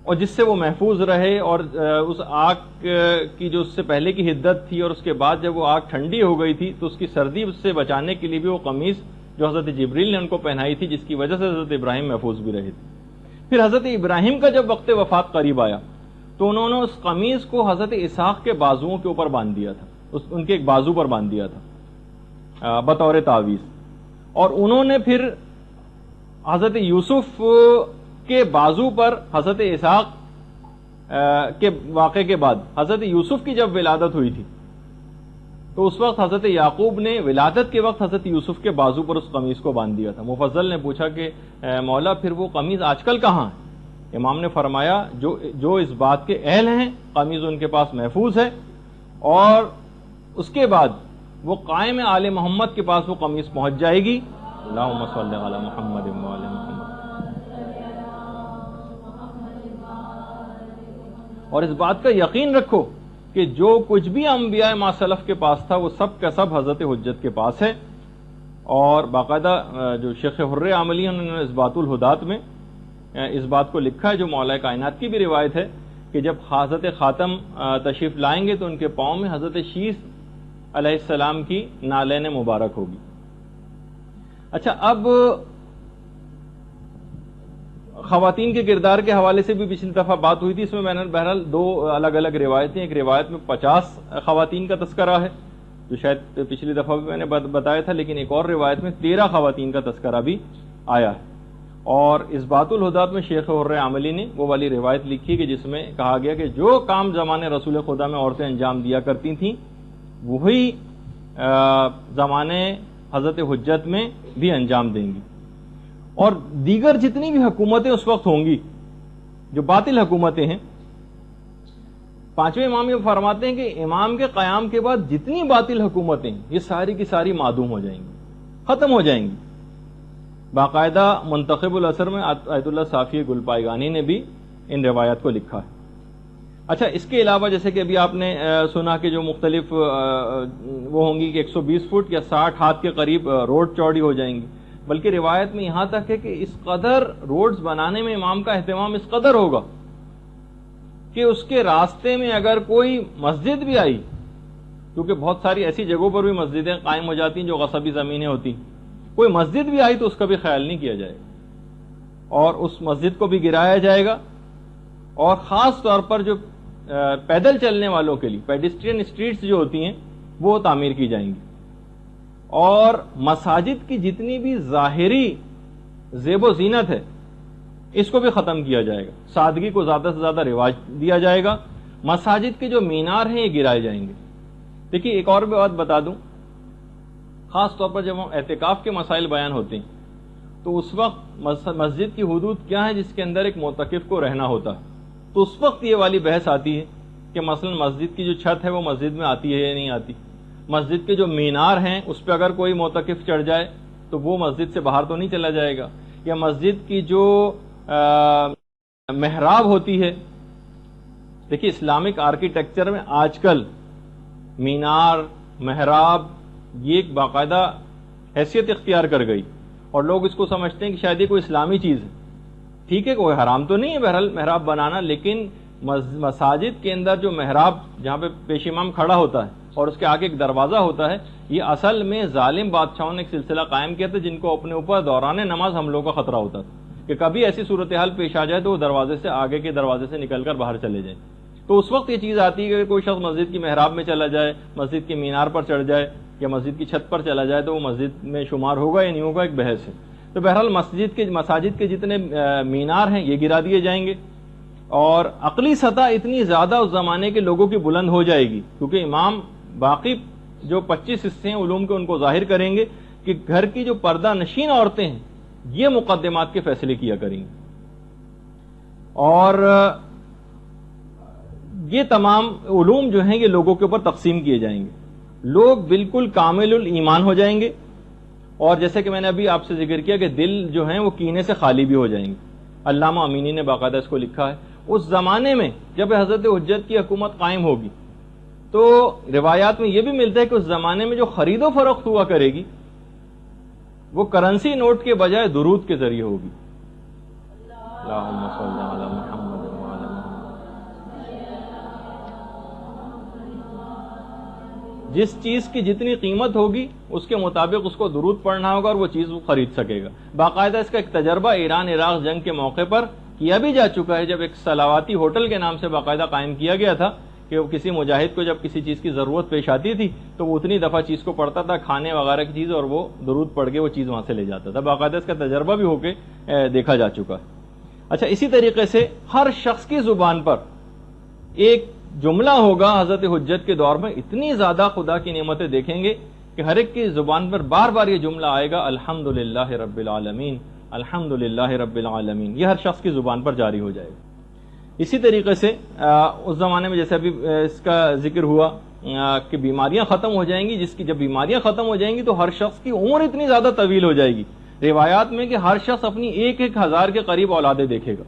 اور جس سے وہ محفوظ رہے. اور اس آگ کی جو اس سے پہلے کی حدت تھی اور اس کے بعد جب وہ آگ ٹھنڈی ہو گئی تھی تو اس کی سردی سے بچانے کے لیے بھی وہ قمیض جو حضرت جبریل نے ان کو پہنائی تھی، جس کی وجہ سے حضرت ابراہیم محفوظ بھی رہے تھے. پھر حضرت ابراہیم کا جب وقت وفات قریب آیا تو انہوں نے اس قمیض کو حضرت اسحاق کے بازوؤں کے اوپر باندھ دیا تھا، ان کے ایک بازو پر باندھ دیا تھا بطور تعویذ. اور انہوں نے پھر حضرت یوسف کے بازو پر حضرت اسحاق کے واقعے کے بعد حضرت یوسف کی جب ولادت ہوئی تھی تو اس وقت حضرت یعقوب نے ولادت کے وقت حضرت یوسف کے بازو پر اس قمیض کو باندھ دیا تھا. مفضل نے پوچھا کہ مولا پھر وہ قمیض آج کل کہاں ہے؟ امام نے فرمایا جو اس بات کے اہل ہیں قمیض ان کے پاس محفوظ ہے، اور اس کے بعد وہ قائم آل محمد کے پاس وہ قمیض پہنچ جائے گی. اللہم صلی علی محمد و آل محمد. اور اس بات کا یقین رکھو کہ جو کچھ بھی انبیاء ما سلف کے پاس تھا وہ سب کا سب حضرت حجت کے پاس ہے. اور باقاعدہ جو شیخ حر عاملی ہیں انہوں نے اثبات الہدات میں اس بات کو لکھا ہے، جو مولا کائنات کی بھی روایت ہے کہ جب حضرت خاتم تشریف لائیں گے تو ان کے پاؤں میں حضرت شیس علیہ السلام کی نالین مبارک ہوگی. اچھا، اب خواتین کے کردار کے حوالے سے بھی پچھلی دفعہ بات ہوئی تھی. اس میں میں نے بہرحال دو الگ الگ روایتیں، ایک روایت میں 50 خواتین کا تذکرہ ہے جو شاید پچھلی دفعہ بھی میں نے بتایا تھا، لیکن ایک اور روایت میں 13 خواتین کا تذکرہ بھی آیا ہے. اور اس بات الہدات میں شیخ حر عاملی نے وہ والی روایت لکھی کہ جس میں کہا گیا کہ جو کام زمانے رسول خدا میں عورتیں انجام دیا کرتی تھیں وہی زمانے حضرت حجت میں بھی انجام دیں گی. اور دیگر جتنی بھی حکومتیں اس وقت ہوں گی جو باطل حکومتیں ہیں، پانچویں امام یہ فرماتے ہیں کہ امام کے قیام کے بعد جتنی باطل حکومتیں یہ ساری کی ساری معدوم ہو جائیں گی، ختم ہو جائیں گی. باقاعدہ منتخب الاثر میں آیت اللہ صافی گلپائگانی نے بھی ان روایات کو لکھا ہے. اچھا، اس کے علاوہ جیسے کہ ابھی آپ نے سنا کہ جو مختلف وہ ہوں گی کہ 120 فٹ یا 60 ہاتھ کے قریب روڈ چوڑی ہو جائیں گی، بلکہ روایت میں یہاں تک ہے کہ اس قدر روڈز بنانے میں امام کا اہتمام اس قدر ہوگا کہ اس کے راستے میں اگر کوئی مسجد بھی آئی، کیونکہ بہت ساری ایسی جگہوں پر بھی مسجدیں قائم ہو جاتی ہیں جو غصبی زمینیں ہوتی، کوئی مسجد بھی آئی تو اس کا بھی خیال نہیں کیا جائے گا اور اس مسجد کو بھی گرایا جائے گا. اور خاص طور پر جو پیدل چلنے والوں کے لیے پیڈسٹرین اسٹریٹس جو ہوتی ہیں وہ تعمیر کی جائیں گی. اور مساجد کی جتنی بھی ظاہری زیب و زینت ہے اس کو بھی ختم کیا جائے گا، سادگی کو زیادہ سے زیادہ رواج دیا جائے گا. مساجد کے جو مینار ہیں یہ گرائے جائیں گے. دیکھیے ایک اور بھی بات بتا دوں، خاص طور پر جب ہم اعتکاف کے مسائل بیان ہوتے ہیں تو اس وقت مسجد کی حدود کیا ہے جس کے اندر ایک معتکف کو رہنا ہوتا ہے، تو اس وقت یہ والی بحث آتی ہے کہ مثلا مسجد کی جو چھت ہے وہ مسجد میں آتی ہے یا نہیں آتی. مسجد کے جو مینار ہیں اس پہ اگر کوئی معتکف چڑھ جائے تو وہ مسجد سے باہر تو نہیں چلا جائے گا. یا مسجد کی جو محراب ہوتی ہے، دیکھیے اسلامک آرکیٹیکچر میں آج کل مینار، محراب یہ ایک باقاعدہ حیثیت اختیار کر گئی اور لوگ اس کو سمجھتے ہیں کہ شاید یہ کوئی اسلامی چیز ہے. ٹھیک ہے، کوئی حرام تو نہیں ہے بہرحال محراب بنانا، لیکن مساجد کے اندر جو محراب جہاں پہ پیش امام کھڑا ہوتا ہے اور اس کے آگے ایک دروازہ ہوتا ہے، یہ اصل میں ظالم بادشاہوں نے ایک سلسلہ قائم کیا تھا جن کو اپنے اوپر دوران نماز حملوں کا خطرہ ہوتا تھا کہ کبھی ایسی صورتحال پیش آ جائے تو وہ دروازے سے آگے کے دروازے سے نکل کر باہر چلے جائیں. تو اس وقت یہ چیز آتی ہے کہ کوئی شخص مسجد کی محراب میں چلا جائے، مسجد کے مینار پر چڑھ جائے یا مسجد کی چھت پر چلا جائے تو وہ مسجد میں شمار ہوگا یا نہیں ہوگا، ایک بحث ہے. تو بہرحال مساجد کے جتنے مینار ہیں یہ گرا دیے جائیں گے. اور عقلی سطح اتنی زیادہ اس زمانے کے لوگوں کی بلند ہو جائے گی کیونکہ امام باقی جو 25 حصے ہیں علوم کے ان کو ظاہر کریں گے کہ گھر کی جو پردہ نشین عورتیں ہیں یہ مقدمات کے فیصلے کیا کریں گی، اور یہ تمام علوم جو ہیں یہ لوگوں کے اوپر تقسیم کیے جائیں گے، لوگ بالکل کامل الایمان ہو جائیں گے، اور جیسے کہ میں نے ابھی آپ سے ذکر کیا کہ دل جو ہیں وہ کینے سے خالی بھی ہو جائیں گے۔ علامہ امینی نے باقاعدہ اس کو لکھا ہے۔ اس زمانے میں جب حضرت حجت کی حکومت قائم ہوگی تو روایات میں یہ بھی ملتا ہے کہ اس زمانے میں جو خرید و فروخت ہوا کرے گی وہ کرنسی نوٹ کے بجائے درود کے ذریعے ہوگی۔ اللہم صل علی محمد وعلی محمد۔ جس چیز کی جتنی قیمت ہوگی اس کے مطابق اس کو درود پڑھنا ہوگا اور وہ چیز وہ خرید سکے گا۔ باقاعدہ اس کا ایک تجربہ ایران عراق جنگ کے موقع پر کیا بھی جا چکا ہے، جب ایک صلواتی ہوٹل کے نام سے باقاعدہ قائم کیا گیا تھا کہ وہ کسی مجاہد کو جب کسی چیز کی ضرورت پیش آتی تھی تو وہ اتنی دفعہ چیز کو پڑھتا تھا، کھانے وغیرہ کی چیز، اور وہ درود پڑھ کے وہ چیز وہاں سے لے جاتا تھا۔ باقاعدہ اس کا تجربہ بھی ہو کے دیکھا جا چکا ہے۔ اچھا، اسی طریقے سے ہر شخص کی زبان پر ایک جملہ ہوگا حضرت حجت کے دور میں، اتنی زیادہ خدا کی نعمتیں دیکھیں گے کہ ہر ایک کی زبان پر بار بار یہ جملہ آئے گا، الحمدللہ رب العالمین، الحمدللہ رب العالمین، یہ ہر شخص کی زبان پر جاری ہو جائے گا۔ اسی طریقے سے اس زمانے میں جیسے ابھی اس کا ذکر ہوا کہ بیماریاں ختم ہو جائیں گی، جس کی جب بیماریاں ختم ہو جائیں گی تو ہر شخص کی عمر اتنی زیادہ طویل ہو جائے گی، روایات میں کہ ہر شخص اپنی 1,000 کے قریب اولادیں دیکھے گا،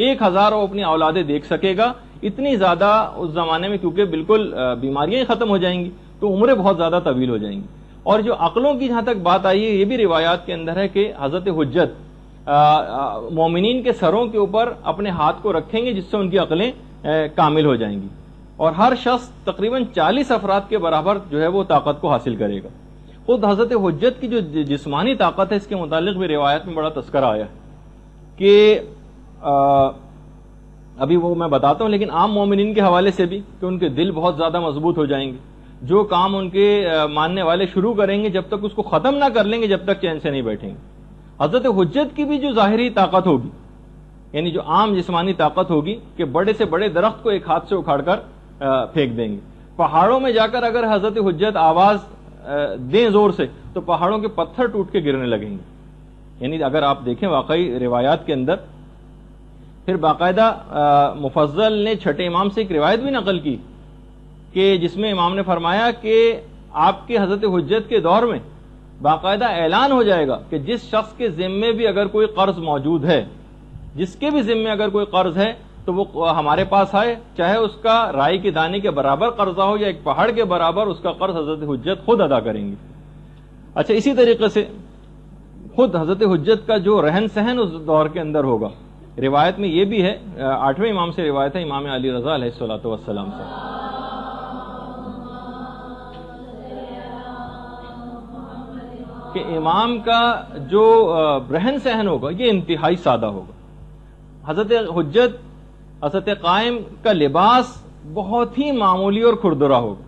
1,000 وہ اپنی اولادیں دیکھ سکے گا، اتنی زیادہ اس زمانے میں، کیونکہ بالکل بیماریاں ہی ختم ہو جائیں گی تو عمریں بہت زیادہ طویل ہو جائیں گی۔ اور جو عقلوں کی جہاں تک بات آئی ہے، یہ بھی روایات کے اندر ہے کہ حضرت حجت مومنین کے سروں کے اوپر اپنے ہاتھ کو رکھیں گے جس سے ان کی عقلیں کامل ہو جائیں گی، اور ہر شخص تقریباً 40 افراد کے برابر جو ہے وہ طاقت کو حاصل کرے گا۔ خود حضرت حجت کی جو جسمانی طاقت ہے اس کے متعلق بھی روایت میں بڑا تذکرہ آیا ہے کہ ابھی وہ میں بتاتا ہوں، لیکن عام مومنین کے حوالے سے بھی کہ ان کے دل بہت زیادہ مضبوط ہو جائیں گے، جو کام ان کے ماننے والے شروع کریں گے جب تک اس کو ختم نہ کر لیں گے جب تک چین سے نہیں بیٹھیں گے۔ حضرت حجت کی بھی جو ظاہری طاقت ہوگی، یعنی جو عام جسمانی طاقت ہوگی کہ بڑے سے بڑے درخت کو ایک ہاتھ سے اکھاڑ کر پھینک دیں گے، پہاڑوں میں جا کر اگر حضرت حجت آواز دیں زور سے تو پہاڑوں کے پتھر ٹوٹ کے گرنے لگیں گے۔ یعنی اگر آپ دیکھیں واقعی روایات کے اندر، پھر باقاعدہ مفضل نے چھٹے امام سے ایک روایت بھی نقل کی کہ جس میں امام نے فرمایا کہ آپ کے حضرت حجت کے دور میں باقاعدہ اعلان ہو جائے گا کہ جس شخص کے ذمے بھی اگر کوئی قرض موجود ہے، جس کے بھی ذمے اگر کوئی قرض ہے تو وہ ہمارے پاس آئے، چاہے اس کا رائی کے دانے کے برابر قرضہ ہو یا ایک پہاڑ کے برابر، اس کا قرض حضرت حجت خود ادا کریں گے۔ اچھا، اسی طریقے سے خود حضرت حجت کا جو رہن سہن اس دور کے اندر ہوگا، روایت میں یہ بھی ہے، 8ویں امام سے روایت ہے، امام علی رضا علیہ الصلوۃ والسلام سے، کہ امام کا جو رہن سہن ہوگا یہ انتہائی سادہ ہوگا۔ حضرت حجت، حضرت قائم کا لباس بہت ہی معمولی اور کھردرا ہوگا،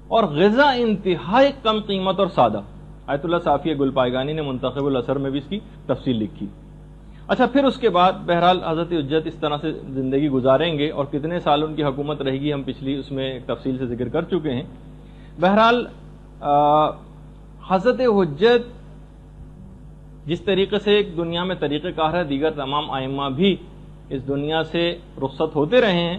اور غذا انتہائی کم قیمت اور سادہ۔ آیت اللہ صافی گل پائیگانی نے منتخب الاثر میں بھی اس کی تفصیل لکھی۔ اچھا، پھر اس کے بعد بہرحال حضرت حجت اس طرح سے زندگی گزاریں گے، اور کتنے سال ان کی حکومت رہے گی ہم پچھلی اس میں تفصیل سے ذکر کر چکے ہیں۔ بہرحال حضرت حجت جس طریقے سے ایک دنیا میں طریقہ کار ہے، دیگر تمام ائمہ بھی اس دنیا سے رخصت ہوتے رہے ہیں،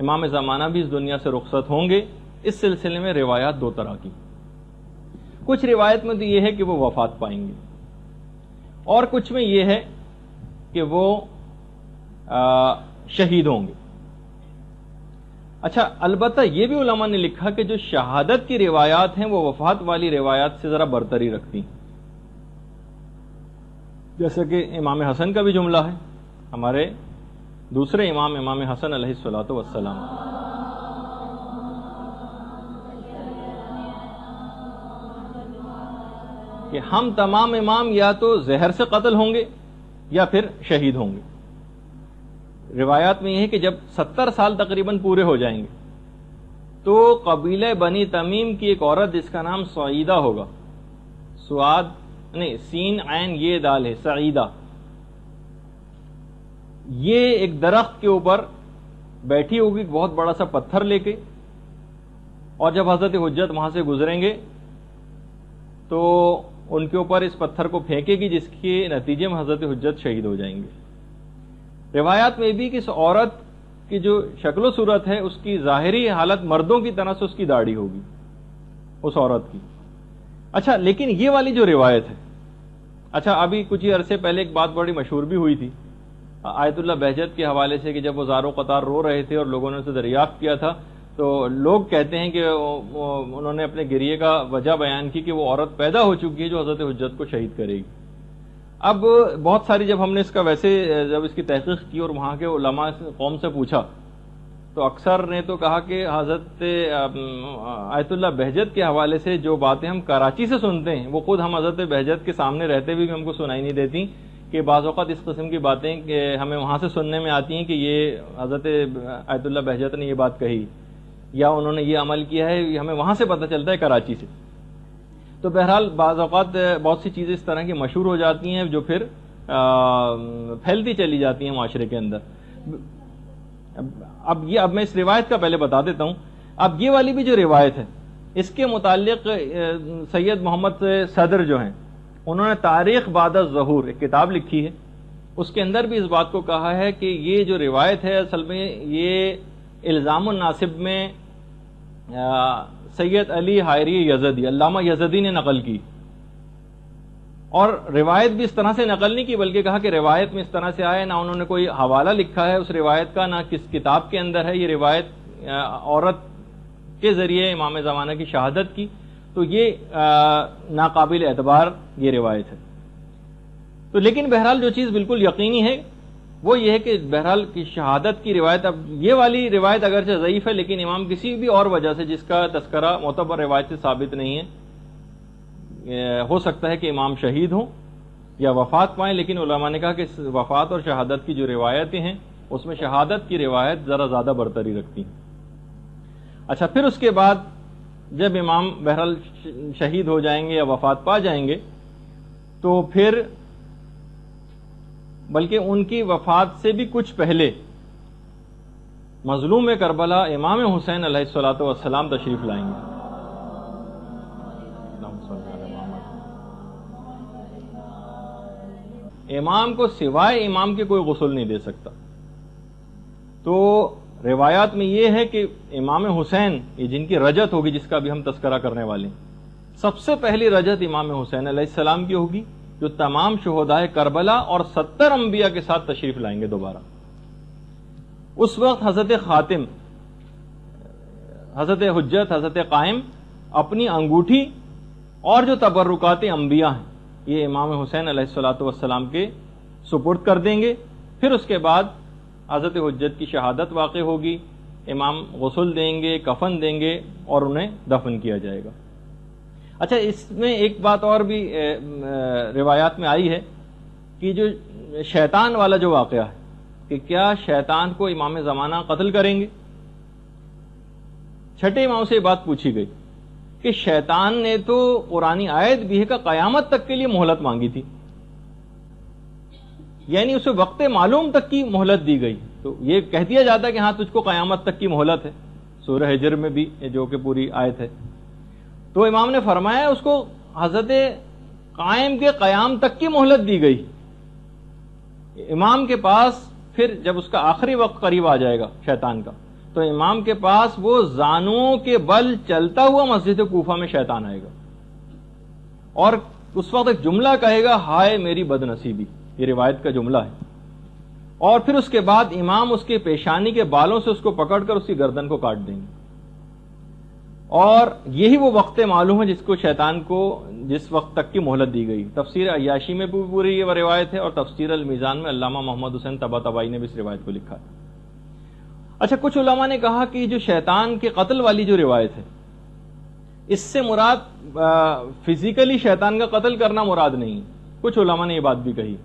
امام زمانہ بھی اس دنیا سے رخصت ہوں گے۔ اس سلسلے میں روایات دو طرح کی، کچھ روایت میں تو یہ ہے کہ وہ وفات پائیں گے، اور کچھ میں یہ ہے کہ وہ شہید ہوں گے۔ اچھا، البتہ یہ بھی علماء نے لکھا کہ جو شہادت کی روایات ہیں وہ وفات والی روایات سے ذرا برتری رکھتی ہیں، جیسے کہ امام حسن کا بھی جملہ ہے، ہمارے دوسرے امام، امام حسن علیہ الصلوۃ والسلام، کہ ہم تمام امام یا تو زہر سے قتل ہوں گے یا پھر شہید ہوں گے۔ روایات میں یہ ہے کہ جب 70 سال تقریباً پورے ہو جائیں گے تو قبیلہ بنی تمیم کی ایک عورت جس کا نام سعیدہ ہوگا، سعاد نہیں، سین عین یہ دال ہے، سعیدہ، یہ ایک درخت کے اوپر بیٹھی ہوگی، بہت بڑا سا پتھر لے کے، اور جب حضرت حجت وہاں سے گزریں گے تو ان کے اوپر اس پتھر کو پھینکے گی، جس کے نتیجے میں حضرت حجت شہید ہو جائیں گے۔ روایات میں بھی کہ اس عورت کی جو شکل و صورت ہے اس کی ظاہری حالت مردوں کی طرح سے اس کی داڑھی ہوگی اس عورت کی۔ اچھا، لیکن یہ والی جو روایت ہے، اچھا ابھی کچھ ہی عرصے پہلے ایک بات بڑی مشہور بھی ہوئی تھی آیت اللہ بہجت کے حوالے سے، کہ جب وہ زارو قطار رو رہے تھے اور لوگوں نے اسے دریافت کیا تھا تو لوگ کہتے ہیں کہ انہوں نے اپنے گریے کا وجہ بیان کی کہ وہ عورت پیدا ہو چکی ہے جو حضرت حجت کو شہید کرے گی۔ اب بہت ساری جب ہم نے اس کا ویسے جب اس کی تحقیق کی اور وہاں کے علماء قوم سے پوچھا تو اکثر نے تو کہا کہ حضرت آیت اللہ بہجت کے حوالے سے جو باتیں ہم کراچی سے سنتے ہیں وہ خود ہم حضرت بہجت کے سامنے رہتے بھی ہم کو سنائی نہیں دیتی، کہ بعض اوقات اس قسم کی باتیں کہ ہمیں وہاں سے سننے میں آتی ہیں کہ یہ حضرت آیت اللہ بہجت نے یہ بات کہی یا انہوں نے یہ عمل کیا ہے، یہ ہمیں وہاں سے پتہ چلتا ہے کراچی سے۔ تو بہرحال بعض اوقات بہت سی چیزیں اس طرح کی مشہور ہو جاتی ہیں جو پھر پھیلتی چلی جاتی ہیں معاشرے کے اندر۔ اب میں اس روایت کا پہلے بتا دیتا ہوں۔ اب یہ والی بھی جو روایت ہے اس کے متعلق سید محمد صدر جو ہیں انہوں نے تاریخ بعد الظہور ایک کتاب لکھی ہے، اس کے اندر بھی اس بات کو کہا ہے کہ یہ جو روایت ہے اصل میں یہ الزام الناصب میں سید علی حائری یزدی علامہ یزدی نے نقل کی، اور روایت بھی اس طرح سے نقل نہیں کی بلکہ کہا کہ روایت میں اس طرح سے آئے، نہ انہوں نے کوئی حوالہ لکھا ہے اس روایت کا، نہ کس کتاب کے اندر ہے یہ روایت عورت کے ذریعے امام زمانہ کی شہادت کی، تو یہ ناقابل اعتبار یہ روایت ہے۔ تو لیکن بہرحال جو چیز بالکل یقینی ہے وہ یہ ہے کہ بہرحال کی شہادت کی روایت، اب یہ والی روایت اگرچہ ضعیف ہے لیکن امام کسی بھی اور وجہ سے جس کا تذکرہ معتبر روایت سے ثابت نہیں ہے، ہو سکتا ہے کہ امام شہید ہوں یا وفات پائیں، لیکن علماء نے کہا کہ وفات اور شہادت کی جو روایتیں ہیں اس میں شہادت کی روایت ذرا زیادہ برتری رکھتی ہیں۔ اچھا، پھر اس کے بعد جب امام بہرحال شہید ہو جائیں گے یا وفات پا جائیں گے تو پھر بلکہ ان کی وفات سے بھی کچھ پہلے مظلوم کربلا امام حسین علیہ الصلوۃ والسلام تشریف لائیں گے۔ امام کو سوائے امام کے کوئی غسل نہیں دے سکتا۔ تو روایات میں یہ ہے کہ امام حسین یہ جن کی رجت ہوگی جس کا بھی ہم تذکرہ کرنے والے ہیں، سب سے پہلی رجت امام حسین علیہ السلام کی ہوگی جو تمام شہدائے کربلا اور 70 انبیاء کے ساتھ تشریف لائیں گے دوبارہ۔ اس وقت حضرت خاتم، حضرت حجت، حضرت قائم اپنی انگوٹھی اور جو تبرکات انبیاء ہیں یہ امام حسین علیہ الصلوۃ والسلام کے سپرد کر دیں گے۔ پھر اس کے بعد حضرت حجت کی شہادت واقع ہوگی، امام غسل دیں گے، کفن دیں گے اور انہیں دفن کیا جائے گا۔ اچھا، اس میں ایک بات اور بھی روایات میں آئی ہے کہ جو شیطان والا جو واقعہ ہے کہ کیا شیطان کو امام زمانہ قتل کریں گے؟ چھٹے امام سے یہ بات پوچھی گئی کہ شیطان نے تو قرآنی آیت بھی ہے کہ قیامت تک کے لیے مہلت مانگی تھی، یعنی اسے وقت معلوم تک کی مہلت دی گئی، تو یہ کہہ دیا جاتا ہے کہ ہاں تجھ کو قیامت تک کی مہلت ہے، سورہ ہجر میں بھی جو کہ پوری آیت ہے۔ تو امام نے فرمایا اس کو حضرت قائم کے قیام تک کی مہلت دی گئی، امام کے پاس پھر جب اس کا آخری وقت قریب آ جائے گا شیطان کا تو امام کے پاس وہ زانوں کے بل چلتا ہوا مسجد کوفہ میں شیطان آئے گا اور اس وقت ایک جملہ کہے گا، ہائے میری بد نصیبی، یہ روایت کا جملہ ہے، اور پھر اس کے بعد امام اس کے پیشانی کے بالوں سے اس کو پکڑ کر اس کی گردن کو کاٹ دیں گے، اور یہی وہ وقت معلوم ہے جس کو شیطان کو جس وقت تک کی مہلت دی گئی۔ تفسیر عیاشی میں بھی پوری یہ روایت ہے اور تفسیر المیزان میں علامہ محمد حسین طباطبائی نے بھی اس روایت کو لکھا ہے۔ اچھا، کچھ علماء نے کہا کہ جو شیطان کے قتل والی جو روایت ہے اس سے مراد فزیکلی شیطان کا قتل کرنا مراد نہیں، کچھ علماء نے یہ بات بھی کہی،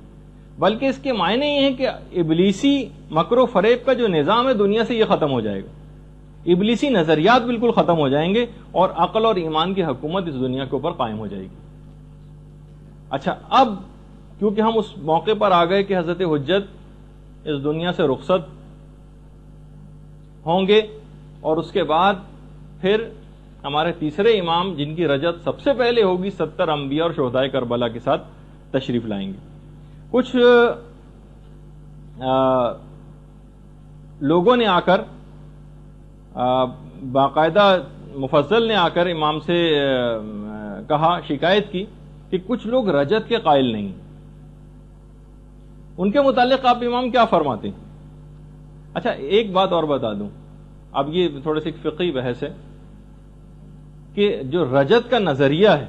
بلکہ اس کے معنی یہ ہیں کہ ابلیسی مکر و فریب کا جو نظام ہے دنیا سے یہ ختم ہو جائے گا، ابلیسی نظریات بالکل ختم ہو جائیں گے اور عقل اور ایمان کی حکومت اس دنیا کے اوپر قائم ہو جائے گی۔ اچھا، اب کیونکہ ہم اس موقع پر آ گئے کہ حضرت حجت اس دنیا سے رخصت ہوں گے اور اس کے بعد پھر ہمارے تیسرے امام جن کی رجت سب سے پہلے ہوگی 70 انبیاء اور شہدائے کربلا کے ساتھ تشریف لائیں گے. کچھ لوگوں نے آ کر باقاعدہ مفضل نے آ کر امام سے کہا، شکایت کی کہ کچھ لوگ رجت کے قائل نہیں. ان کے متعلق آپ امام کیا فرماتے ہیں؟ اچھا ایک بات اور بتا دوں، اب یہ تھوڑے سی فقہی بحث ہے کہ جو رجت کا نظریہ ہے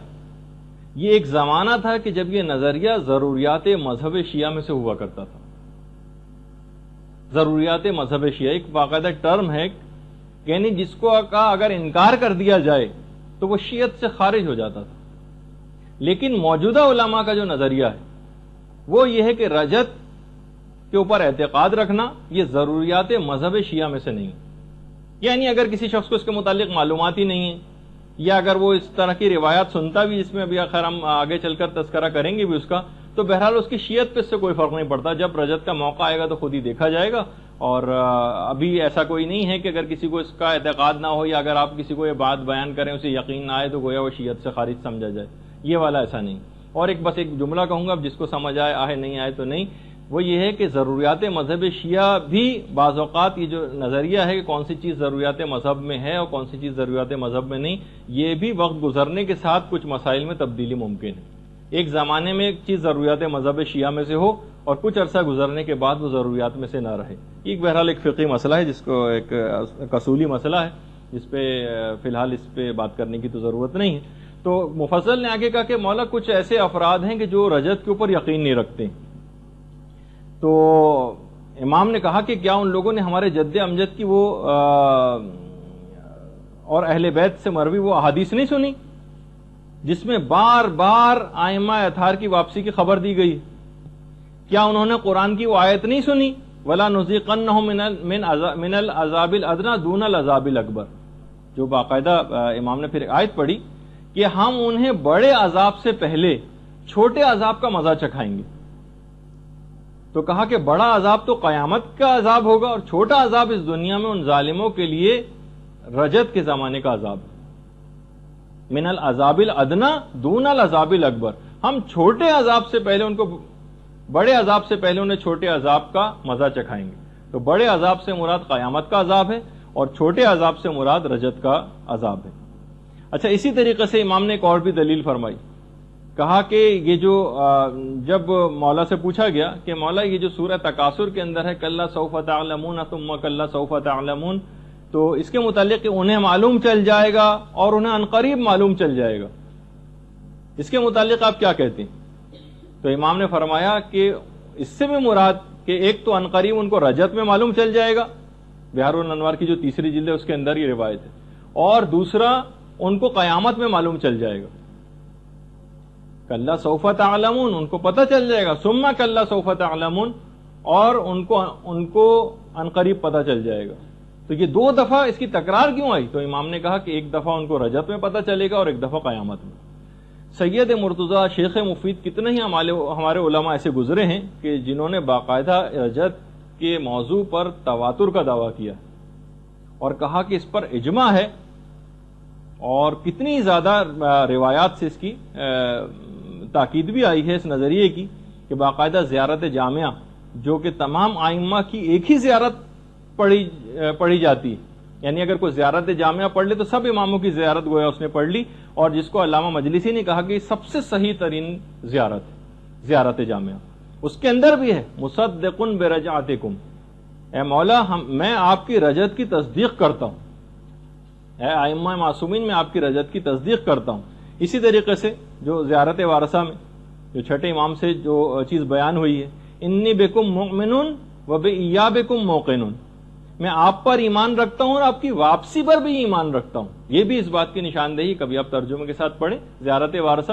یہ ایک زمانہ تھا کہ جب یہ نظریہ ضروریات مذہب شیعہ میں سے ہوا کرتا تھا. ضروریات مذہب شیعہ ایک باقاعدہ ٹرم ہے، یعنی جس کو کا اگر انکار کر دیا جائے تو وہ شیعت سے خارج ہو جاتا تھا. لیکن موجودہ علماء کا جو نظریہ ہے وہ یہ ہے کہ رجت کے اوپر اعتقاد رکھنا یہ ضروریات مذہب شیعہ میں سے نہیں. یعنی اگر کسی شخص کو اس کے متعلق معلومات ہی نہیں ہے، یا اگر وہ اس طرح کی روایات سنتا بھی، جس میں ابھی آخر ہم آگے چل کر تذکرہ کریں گے بھی اس کا، تو بہرحال اس کی شیعت پہ اس سے کوئی فرق نہیں پڑتا. جب رجت کا موقع آئے گا تو خود ہی دیکھا جائے گا. اور ابھی ایسا کوئی نہیں ہے کہ اگر کسی کو اس کا اعتقاد نہ ہو یا اگر آپ کسی کو یہ بات بیان کریں اسے یقین نہ آئے تو گویا وہ شیعت سے خارج سمجھا جائے. یہ والا ایسا نہیں. اور بس ایک جملہ کہوں گا، اب جس کو سمجھ آئے نہیں آئے تو نہیں، وہ یہ ہے کہ ضروریات مذہب شیعہ بھی بعض اوقات یہ جو نظریہ ہے کہ کون سی چیز ضروریات مذہب میں ہے اور کون سی چیز ضروریات مذہب میں نہیں، یہ بھی وقت گزرنے کے ساتھ کچھ مسائل میں تبدیلی ممکن ہے. ایک زمانے میں ایک چیز ضروریات مذہب شیعہ میں سے ہو اور کچھ عرصہ گزرنے کے بعد وہ ضروریات میں سے نہ رہے. یہ بہرحال ایک فقہی مسئلہ ہے، جس کو ایک اصولی مسئلہ ہے، جس پہ فی الحال اس پہ بات کرنے کی تو ضرورت نہیں ہے. تو مفضل نے آگے کہا کہ مولا کچھ ایسے افراد ہیں کہ جو رجت کے اوپر یقین نہیں رکھتے. تو امام نے کہا کہ کیا ان لوگوں نے ہمارے جد امجد کی وہ اور اہل بیت سے مروی وہ احادیث نہیں سنی جس میں بار بار ائمہ اطہار کی واپسی کی خبر دی گئی؟ کیا انہوں نے قرآن کی وہ آیت نہیں سنی، وَلَا نُذِيقَنَّهُم مِّنَ الْعَذَابِ الْأَدْنَىٰ دُونَ الْعَذَابِ الْأَكْبَرِ، جو باقاعدہ امام نے پھر آیت پڑھی کہ ہم انہیں بڑے عذاب سے پہلے چھوٹے عذاب کا مزہ چکھائیں گے. تو کہا کہ بڑا عذاب تو قیامت کا عذاب ہوگا اور چھوٹا عذاب اس دنیا میں ان ظالموں کے لیے رجت کے زمانے کا عذاب ہے. من العذاب الادنی دون العذاب الاکبر، ہم چھوٹے عذاب سے پہلے ان کو بڑے عذاب سے پہلے انہیں چھوٹے عذاب کا مزہ چکھائیں گے. تو بڑے عذاب سے مراد قیامت کا عذاب ہے اور چھوٹے عذاب سے مراد رجت کا عذاب ہے. اچھا اسی طریقے سے امام نے ایک اور بھی دلیل فرمائی. کہا کہ یہ جو جب مولا سے پوچھا گیا کہ مولا یہ جو سورہ تکاثر کے اندر ہے کلا سوف تعلمون ثم کلا سوف تعلمون، تو اس کے متعلق انہیں معلوم چل جائے گا اور انہیں عنقریب معلوم چل جائے گا، اس کے متعلق آپ کیا کہتے ہیں؟ تو امام نے فرمایا کہ اس سے بھی مراد کہ ایک تو عنقریب ان کو رجت میں معلوم چل جائے گا، بہار الانوار کی جو تیسری جلد ہے اس کے اندر یہ روایت ہے، اور دوسرا ان کو قیامت میں معلوم چل جائے گا. کلا سوف تعلمون ان کو پتہ چل جائے گا، ثم کلا سوف تعلمون اور ان کو عنقریب پتہ چل جائے گا. تو یہ دو دفعہ اس کی تکرار کیوں آئی؟ تو امام نے کہا کہ ایک دفعہ ان کو رجت میں پتہ چلے گا اور ایک دفعہ قیامت میں. سید مرتضیٰ شیخ مفید کتنے ہی ہمارے علماء ایسے گزرے ہیں کہ جنہوں نے باقاعدہ رجت کے موضوع پر تواتر کا دعویٰ کیا اور کہا کہ اس پر اجماع ہے، اور کتنی زیادہ روایات سے اس کی تاکید بھی آئی ہے اس نظریے کی کہ باقاعدہ زیارت جامعہ جو کہ تمام ائمہ کی ایک ہی زیارت پڑھی جاتی ہے، یعنی اگر کوئی زیارت جامعہ پڑھ لے تو سب اماموں کی زیارت گویا اس نے پڑھ لی، اور جس کو علامہ مجلسی نے کہا کہ سب سے صحیح ترین زیارت ہے زیارت جامعہ. اس کے اندر بھی ہے مصدقن برجعتکم، اے مولا میں آپ کی رجت کی تصدیق کرتا ہوں، اے ائمہ معصومین میں آپ کی رجت کی تصدیق کرتا ہوں. اسی طریقے سے جو زیارت وارثہ میں جو چھٹے امام سے جو چیز بیان ہوئی ہے، انی بکم مؤمن و بایابکم موقن، میں آپ پر ایمان رکھتا ہوں اور آپ کی واپسی پر بھی ایمان رکھتا ہوں. یہ بھی اس بات کی نشاندہی، کبھی آپ ترجمے کے ساتھ پڑھیں زیارت وارثہ،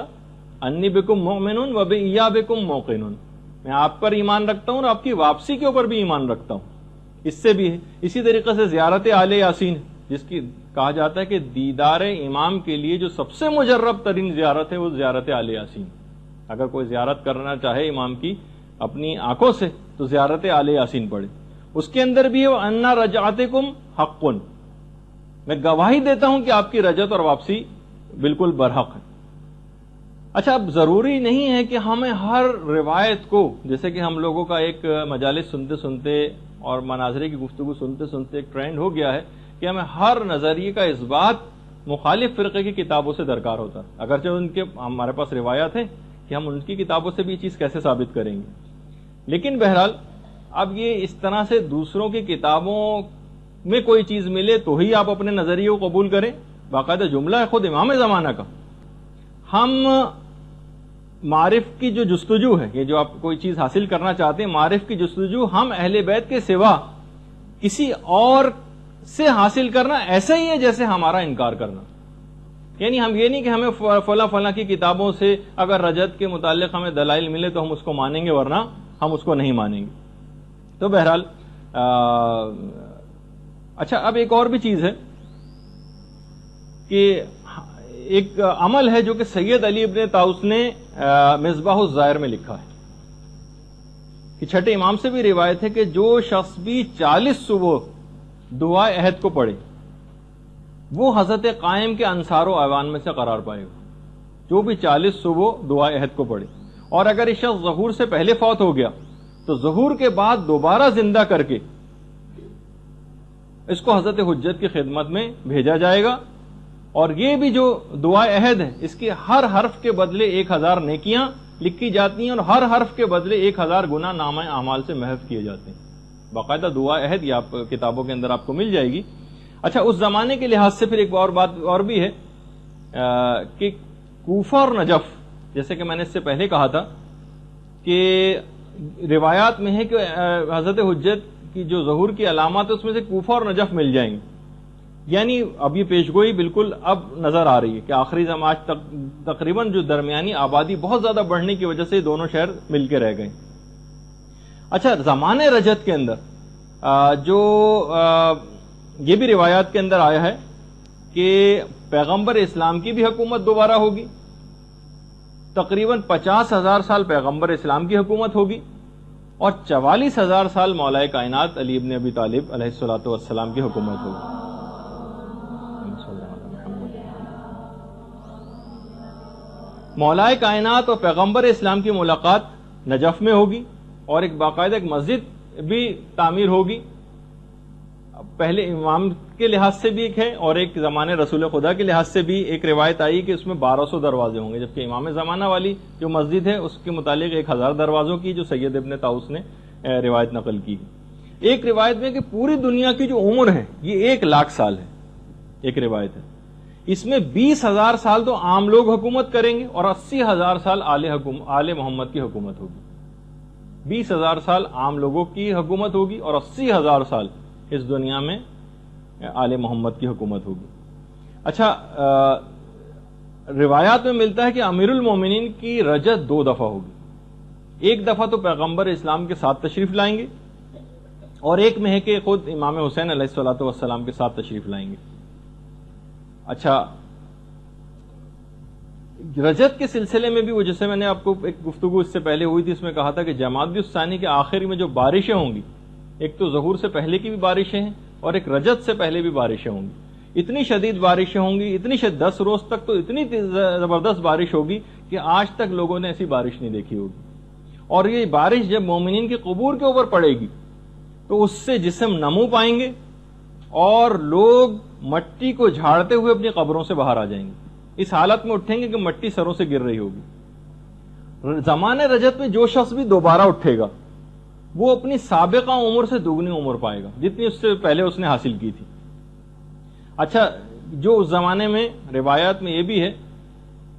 انی بکم مؤمن و بایابکم موقن، میں آپ پر ایمان رکھتا ہوں اور آپ کی واپسی کے اوپر بھی ایمان رکھتا ہوں. اس سے بھی ہے. اسی طریقے سے زیارت آل یاسین جس کی کہا جاتا ہے کہ دیدار امام کے لیے جو سب سے مجرب ترین زیارت ہے وہ زیارت آل یاسین. اگر کوئی زیارت کرنا چاہے امام کی اپنی آنکھوں سے تو زیارت آل یاسین پڑھے. اس کے اندر بھی ہے انا رجعتکم حق، میں گواہی دیتا ہوں کہ آپ کی رجعت اور واپسی بالکل برحق ہے۔ اچھا، اب ضروری نہیں ہے کہ ہمیں ہر روایت کو، جیسے کہ ہم لوگوں کا ایک مجالس سنتے سنتے اور مناظرے کی گفتگو سنتے سنتے ایک ٹرینڈ ہو گیا ہے کہ ہمیں ہر نظریے کا اس بات مخالف فرقے کی کتابوں سے درکار ہوتا ہے، اگرچہ ان کے ہمارے پاس روایات ہیں کہ ہم ان کی کتابوں سے بھی یہ چیز کیسے ثابت کریں گے، لیکن بہرحال اب یہ اس طرح سے دوسروں کی کتابوں میں کوئی چیز ملے تو ہی آپ اپنے نظریے کو قبول کریں، باقاعدہ جملہ ہے خود امام زمانہ کا۔ ہم معرف کی جو جستجو ہے، یہ جو آپ کوئی چیز حاصل کرنا چاہتے ہیں، معرف کی جستجو ہم اہل بیت کے سوا کسی اور سے حاصل کرنا ایسا ہی ہے جیسے ہمارا انکار کرنا۔ یعنی ہم یہ نہیں کہ ہمیں فلاں فلاں کی کتابوں سے اگر رجعت کے متعلق ہمیں دلائل ملے تو ہم اس کو مانیں گے، ورنہ ہم اس کو نہیں مانیں گے۔ تو بہرحال اچھا، اب ایک اور بھی چیز ہے کہ ایک عمل ہے جو کہ سید علی ابن طاؤس نے مصباح الزائر میں لکھا ہے کہ چھٹے امام سے بھی روایت ہے کہ جو شخص بھی 40 صبح دعائے عہد کو پڑھے وہ حضرت قائم کے انصار و اعوان میں سے قرار پائے گا۔ جو بھی 40 صبح دعائے عہد کو پڑھے، اور اگر یہ شخص ظہور سے پہلے فوت ہو گیا تو ظہور کے بعد دوبارہ زندہ کر کے اس کو حضرت حجت کی خدمت میں بھیجا جائے گا، اور یہ بھی جو دعائے عہد ہے اس کے ہر حرف کے بدلے 1000 نیکیاں لکھی جاتی ہیں، اور ہر حرف کے بدلے 1000 گناہ نامہ اعمال سے محو کیے جاتے ہیں۔ باقاعدہ دعائے عہد یہ آپ کتابوں کے اندر آپ کو مل جائے گی۔ اچھا، اس زمانے کے لحاظ سے پھر ایک اور بات اور بھی ہے کہ کوفہ اور نجف، جیسے کہ میں نے اس سے پہلے کہا تھا کہ روایات میں ہے کہ حضرت حجت کی جو ظہور کی علامات ہے اس میں سے کوفہ اور نجف مل جائیں گے۔ یعنی اب یہ پیشگوئی بالکل اب نظر آ رہی ہے کہ آخری زمان تقریباً جو درمیانی آبادی بہت زیادہ بڑھنے کی وجہ سے یہ دونوں شہر مل کے رہ گئے۔ اچھا، زمانے رجعت کے اندر جو یہ بھی روایات کے اندر آیا ہے کہ پیغمبر اسلام کی بھی حکومت دوبارہ ہوگی، تقریباً 50,000 سال پیغمبر اسلام کی حکومت ہوگی، اور 44,000 سال مولا کائنات علی ابن ابی طالب علیہ الصلوۃ والسلام کی حکومت ہوگی۔ مولا کائنات اور پیغمبر اسلام کی ملاقات نجف میں ہوگی، اور ایک باقاعدہ ایک مسجد بھی تعمیر ہوگی۔ پہلے امام کے لحاظ سے بھی ایک ہے، اور ایک زمانے رسول خدا کے لحاظ سے بھی ایک روایت آئی کہ اس میں 1200 دروازے ہوں گے، جبکہ امام زمانہ والی جو مسجد ہے اس کے متعلق 1000 دروازوں کی جو سید ابن طاؤس نے روایت نقل کی۔ ایک روایت میں کہ پوری دنیا کی جو عمر ہے یہ 1,00,000 سال ہے، ایک روایت ہے، اس میں 20,000 سال تو عام لوگ حکومت کریں گے اور 80,000 سال آل محمد کی حکومت ہوگی۔ 20,000 سال عام لوگوں کی حکومت ہوگی اور 80,000 سال اس دنیا میں آل محمد کی حکومت ہوگی۔ اچھا، روایات میں ملتا ہے کہ امیر المومنین کی رجعت 2 دفعہ ہوگی، ایک دفعہ تو پیغمبر اسلام کے ساتھ تشریف لائیں گے، اور ایک میں ہے کہ خود امام حسین علیہ الصلوۃ والسلام کے ساتھ تشریف لائیں گے۔ اچھا، رجعت کے سلسلے میں بھی وہ جیسے میں نے آپ کو ایک گفتگو اس سے پہلے ہوئی تھی، اس میں کہا تھا کہ جمادی الثانی کے آخر میں جو بارشیں ہوں گی، ایک تو ظہور سے پہلے کی بھی بارشیں ہیں اور ایک رجعت سے پہلے بھی بارشیں ہوں گی۔ اتنی شدید بارشیں ہوں گی، اتنی 10 روز تک تو اتنی زبردست بارش ہوگی کہ آج تک لوگوں نے ایسی بارش نہیں دیکھی ہوگی، اور یہ بارش جب مومنین کے قبور کے اوپر پڑے گی تو اس سے جسم نمو پائیں گے اور لوگ مٹی کو جھاڑتے ہوئے اپنی قبروں سے باہر آ جائیں گے، اس حالت میں اٹھیں گے کہ مٹی سروں سے گر رہی ہوگی۔ زمانے رجعت میں جو شخص بھی دوبارہ اٹھے گا وہ اپنی سابقہ عمر سے دگنی عمر پائے گا جتنی اس سے پہلے اس نے حاصل کی تھی۔ اچھا، جو اس زمانے میں روایات میں یہ بھی ہے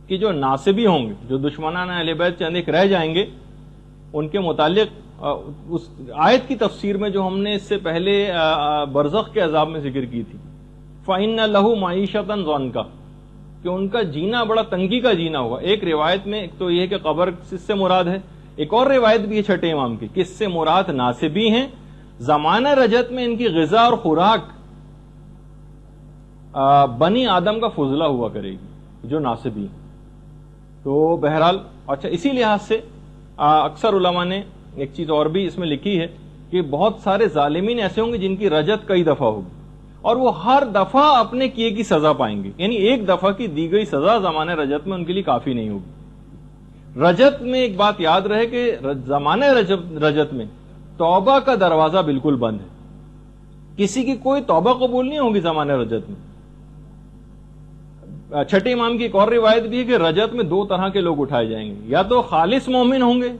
کہ جو ناصبی ہوں گے، جو دشمنان اہل بیت چند ایک رہ جائیں گے، ان کے متعلق اس آیت کی تفسیر میں جو ہم نے اس سے پہلے برزخ کے عذاب میں ذکر کی تھی، فَإِنَّ لَهُ مَعِيشَةً ضَنْكَ، کہ ان کا جینا بڑا تنگی کا جینا ہوگا۔ ایک روایت میں ایک تو یہ ہے کہ قبر اس سے مراد ہے، ایک اور روایت بھی ہے چھٹے امام کی کہ اس سے مراد ناصبی ہیں، زمانہ رجعت میں ان کی غذا اور خوراک بنی آدم کا فضلہ ہوا کرے گی جو ناصبی ہیں۔ تو بہرحال اچھا، اسی لحاظ سے اکثر علماء نے ایک چیز اور بھی اس میں لکھی ہے کہ بہت سارے ظالمین ایسے ہوں گے جن کی رجعت کئی دفعہ ہوگی، اور وہ ہر دفعہ اپنے کیے کی سزا پائیں گے. یعنی ایک دفعہ کی دی گئی سزا زمانہ رجت میں ان کے لیے کافی نہیں ہوگی. رجت میں ایک بات یاد رہے کہ زمانہ رجت میں توبہ کا دروازہ بالکل بند ہے. کسی کی کوئی توبہ قبول نہیں ہوگی زمانہ رجت میں. چھٹے امام کی ایک اور روایت بھی ہے کہ رجت میں دو طرح کے لوگ اٹھائے جائیں گے, یا تو خالص مومن ہوں گے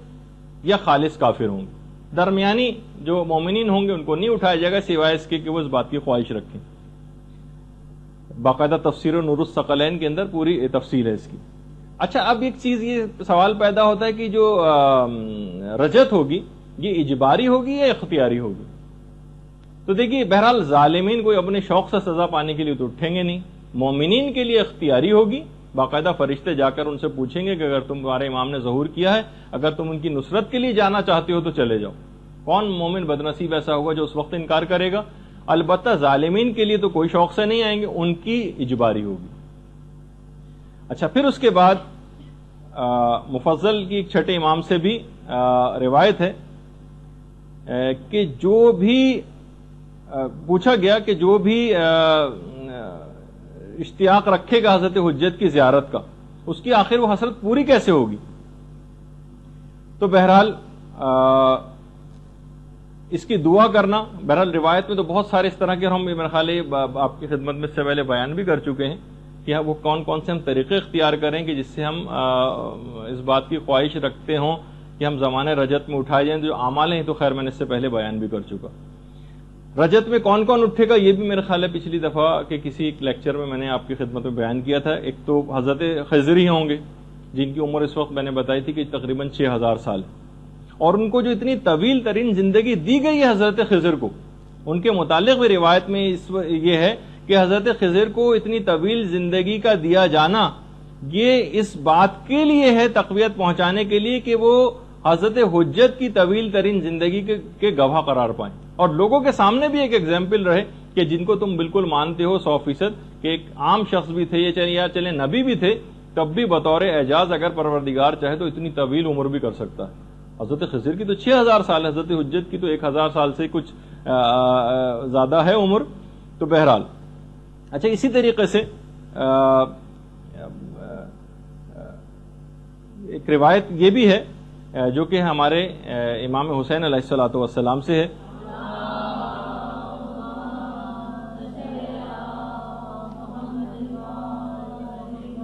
یا خالص کافر ہوں گے. درمیانی جو مومنین ہوں گے ان کو نہیں اٹھایا جائے گا سوائے اس کے کہ وہ اس بات کی خواہش رکھیں. باقاعدہ تفسیر نور الثقلین کے اندر پوری تفصیل ہے اس کی. اچھا, اب ایک چیز یہ سوال پیدا ہوتا ہے کہ جو رجت ہوگی یہ اجباری ہوگی یا اختیاری ہوگی. تو دیکھیے بہرحال ظالمین کوئی اپنے شوق سے سزا پانے کے لیے تو اٹھیں گے نہیں. مومنین کے لیے اختیاری ہوگی. باقاعدہ فرشتے جا کر ان سے پوچھیں گے کہ اگر تمہارے امام نے ظہور کیا ہے, اگر تم ان کی نصرت کے لیے جانا چاہتے ہو تو چلے جاؤ. کون مومن بدنصیب ایسا ہوگا جو اس وقت انکار کرے گا؟ البتہ ظالمین کے لیے تو کوئی شوق سے نہیں آئیں گے, ان کی اجباری ہوگی. اچھا, پھر اس کے بعد مفضل کی ایک چھٹے امام سے بھی روایت ہے کہ جو بھی پوچھا گیا کہ جو بھی اشتیاق رکھے گا حضرت حجت کی زیارت کا, اس کی آخر وہ حسرت پوری کیسے ہوگی؟ تو بہرحال اس کی دعا کرنا, بہرحال روایت میں تو بہت سارے اس طرح کے, ہم میرا خیال ہے آپ کی خدمت میں اس سے پہلے بیان بھی کر چکے ہیں کہ وہ کون کون سے ہم طریقے اختیار کریں کہ جس سے ہم اس بات کی خواہش رکھتے ہوں کہ ہم زمانے رجت میں اٹھائے جائیں. جو اعمال ہیں تو خیر میں نے اس سے پہلے بیان بھی کر چکا. رجت میں کون کون اٹھے گا یہ بھی میرے خیال ہے پچھلی دفعہ کے کسی ایک لیکچر میں نے آپ کی خدمت میں بیان کیا تھا. ایک تو حضرت خضر ہی ہوں گے جن کی عمر اس وقت میں نے بتائی تھی کہ تقریباً 6000 سال, اور ان کو جو اتنی طویل ترین زندگی دی گئی ہے حضرت خضر کو, ان کے متعلق بھی روایت میں یہ ہے کہ حضرت خضر کو اتنی طویل زندگی کا دیا جانا یہ اس بات کے لیے ہے, تقویت پہنچانے کے لیے کہ وہ حضرت حجت کی طویل ترین زندگی کے گواہ قرار پائیں, اور لوگوں کے سامنے بھی ایک ایگزامپل رہے کہ جن کو تم بالکل مانتے ہو 100% کہ ایک عام شخص بھی تھے یا چلے نبی بھی تھے, تب بھی بطور اعجاز اگر پروردگار چاہے تو اتنی طویل عمر بھی کر سکتا ہے. حضرت خضر کی تو 6000 سال, حضرت حجت کی تو 1000 سال سے کچھ زیادہ ہے عمر. تو بہرحال اچھا, اسی طریقے سے ایک روایت یہ بھی ہے جو کہ ہمارے امام حسین علیہ الصلوۃ والسلام سے ہے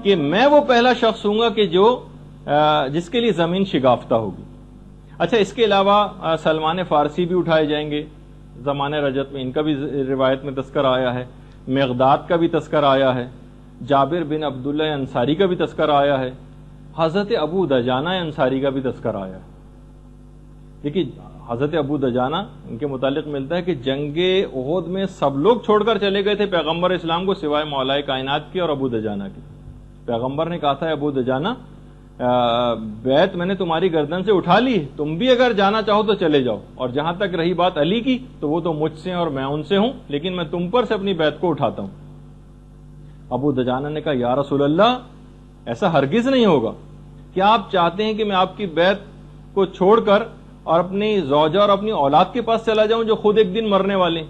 کہ میں وہ پہلا شخص ہوں گا کہ جو جس کے لیے زمین شگافتہ ہوگی. اچھا, اس کے علاوہ سلمان فارسی بھی اٹھائے جائیں گے زمانے رجت میں, ان کا بھی روایت میں تذکرہ آیا ہے. مقداد کا بھی تذکرہ آیا ہے. جابر بن عبداللہ انصاری کا بھی تذکرہ آیا ہے. حضرت ابو دجانہ انصاری کا بھی تذکرہ آیا ہے. دیکھیے حضرت ابو دجانہ ان کے متعلق ملتا ہے کہ جنگ احد میں سب لوگ چھوڑ کر چلے گئے تھے پیغمبر اسلام کو سوائے مولا کائنات کی اور ابو دجانہ کی. پیغمبر نے کہا تھا ابو دجانہ بیعت میں نے تمہاری گردن سے اٹھا لی, تم بھی اگر جانا چاہو تو چلے جاؤ, اور جہاں تک رہی بات علی کی تو وہ تو مجھ سے اور میں ان سے ہوں, لیکن میں تم پر سے اپنی بیعت کو اٹھاتا ہوں. ابو دجانہ نے کہا یا رسول اللہ ایسا ہرگز نہیں ہوگا. کیا آپ چاہتے ہیں کہ میں آپ کی بیعت کو چھوڑ کر اور اپنی زوجہ اور اپنی اولاد کے پاس چلا جاؤں جو خود ایک دن مرنے والے ہیں؟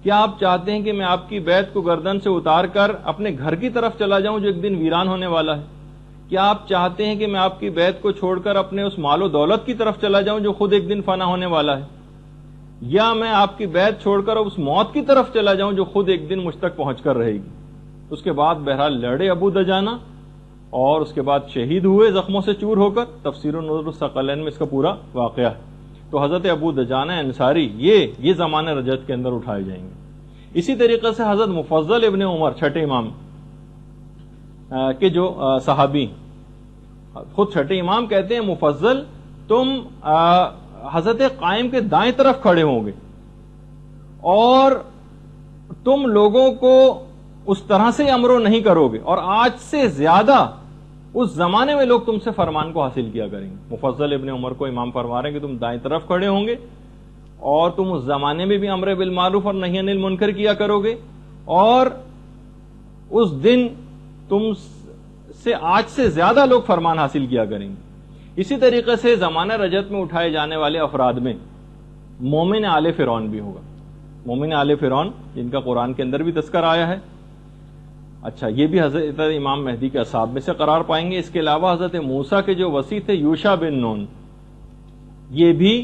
کیا آپ چاہتے ہیں کہ میں آپ کی بیعت کو گردن سے اتار کر اپنے گھر کی طرف چلا جاؤں جو ایک دن ویران ہونے والا ہے؟ کیا آپ چاہتے ہیں کہ میں آپ کی بیعت کو چھوڑ کر اپنے اس مال و دولت کی طرف چلا جاؤں جو خود ایک دن فنا ہونے والا ہے؟ یا میں آپ کی بیعت چھوڑ کر اس موت کی طرف چلا جاؤں جو خود ایک دن مجھ تک پہنچ کر رہے گی؟ اس کے بعد بہرحال لڑے ابو دجانہ, اور اس کے بعد شہید ہوئے زخموں سے چور ہو کر. تفسیر نور الثقلین میں اس کا پورا واقعہ ہے. تو حضرت ابو دجانہ انصاری یہ زمانے رجت کے اندر اٹھائے جائیں گے. اسی طریقے سے حضرت مفضل ابن عمر چھٹے امام کے جو صحابی, خود چھٹے امام کہتے ہیں مفضل تم حضرت قائم کے دائیں طرف کھڑے ہوں گے اور تم لوگوں کو اس طرح سے امرو نہیں کرو گے, اور آج سے زیادہ اس زمانے میں لوگ تم سے فرمان کو حاصل کیا کریں گے. مفضل ابن عمر کو امام فرما رہے ہیں کہ تم دائیں طرف کھڑے ہوں گے اور تم اس زمانے میں بھی امر بالمعروف اور نہی عن المنکر کیا کرو گے, اور اس دن تم سے آج سے زیادہ لوگ فرمان حاصل کیا کریں گے. اسی طریقے سے زمانہ رجت میں اٹھائے جانے والے افراد میں مومن آل فرعون بھی ہوگا. مومن آل فرعون جن کا قرآن کے اندر بھی تذکر آیا ہے. اچھا یہ بھی حضرت امام مہدی کے اصحاب میں سے قرار پائیں گے. اس کے علاوہ حضرت موسیٰ کے جو وصی تھے یوشع بن نون، یہ بھی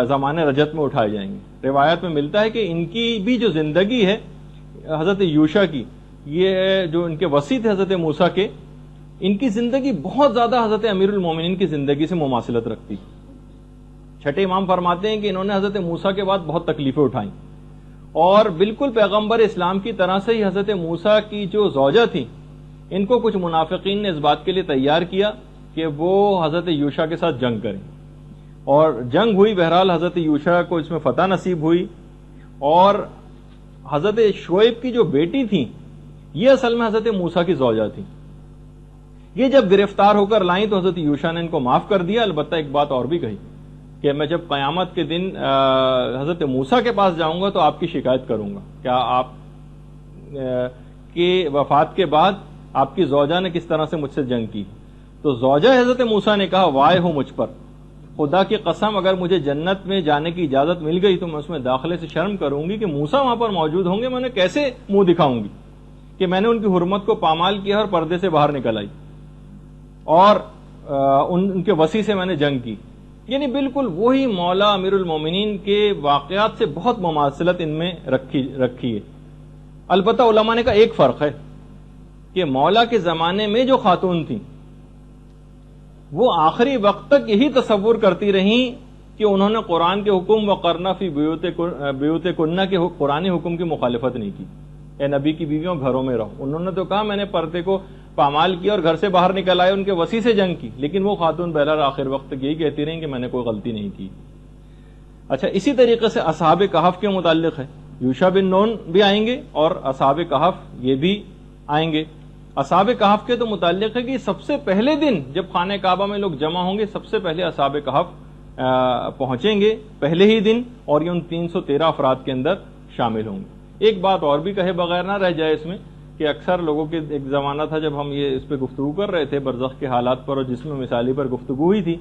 زمانے رجت میں اٹھائے جائیں گے. روایت میں ملتا ہے کہ ان کی بھی جو زندگی ہے حضرت یوشع کی، یہ جو ان کے وصی تھے حضرت موسیٰ کے، ان کی زندگی بہت زیادہ حضرت امیر المومنین کی زندگی سے مماثلت رکھتی. چھٹے امام فرماتے ہیں کہ انہوں نے حضرت موسیٰ کے بعد بہت تکلیفیں اٹھائیں، اور بالکل پیغمبر اسلام کی طرح سے ہی حضرت موسیٰ کی جو زوجہ تھی، ان کو کچھ منافقین نے اس بات کے لیے تیار کیا کہ وہ حضرت یوشع کے ساتھ جنگ کریں، اور جنگ ہوئی. بہرحال حضرت یوشع کو اس میں فتح نصیب ہوئی، اور حضرت شعیب کی جو بیٹی تھی یہ اصل میں حضرت موسیٰ کی زوجہ تھی. یہ جب گرفتار ہو کر لائیں تو حضرت یوشع نے ان کو معاف کر دیا. البتہ ایک بات اور بھی کہی کہ میں جب قیامت کے دن حضرت موسیٰ کے پاس جاؤں گا تو آپ کی شکایت کروں گا، کیا آپ کی وفات کے بعد آپ کی زوجہ نے کس طرح سے مجھ سے جنگ کی. تو زوجہ حضرت موسیٰ نے کہا وائے ہو مجھ پر، خدا کی قسم اگر مجھے جنت میں جانے کی اجازت مل گئی تو میں اس میں داخلے سے شرم کروں گی کہ موسیٰ وہاں پر موجود ہوں گے، میں نے کیسے منہ دکھاؤں گی کہ میں نے ان کی حرمت کو پامال کیا اور پردے سے باہر نکل آئی اور ان کے وصی سے میں نے جنگ کی. یعنی بالکل وہی مولا امیر المومنین کے واقعات سے بہت مماثلت ان میں رکھی ہے. البتہ علماء نے کہا ایک فرق ہے کہ مولا کے زمانے میں جو خاتون تھیں وہ آخری وقت تک یہی تصور کرتی رہیں کہ انہوں نے قرآن کے حکم وقرنا فی بیوتکنہ کے قرآنی حکم کی مخالفت نہیں کی. اے نبی کی بیویوں گھروں میں رہو. انہوں نے تو کہا میں نے پردے کو پامال کیا اور گھر سے باہر نکل آئے، ان کے وصی سے جنگ کی، لیکن وہ خاتون بہرحال آخر وقت تک یہی کہتی رہیں کہ میں نے کوئی غلطی نہیں کی. اچھا اسی طریقے سے اصحاب کہف کے متعلق ہے. یوشع بن نون بھی آئیں گے اور اصحاب کہف یہ بھی آئیں گے. اصحاب کہف کے تو متعلق ہے کہ سب سے پہلے دن جب خانہ کعبہ میں لوگ جمع ہوں گے سب سے پہلے اصحاب کہف پہنچیں گے پہلے ہی دن، اور یہ ان 313 افراد کے اندر شامل ہوں گے. ایک بات اور بھی کہے بغیر نہ رہ جائے اس میں کہ اکثر لوگوں کے ایک زمانہ تھا جب ہم یہ اس پہ گفتگو کر رہے تھے برزخ کے حالات پر اور جسم مثالی پر گفتگو ہوئی تھی،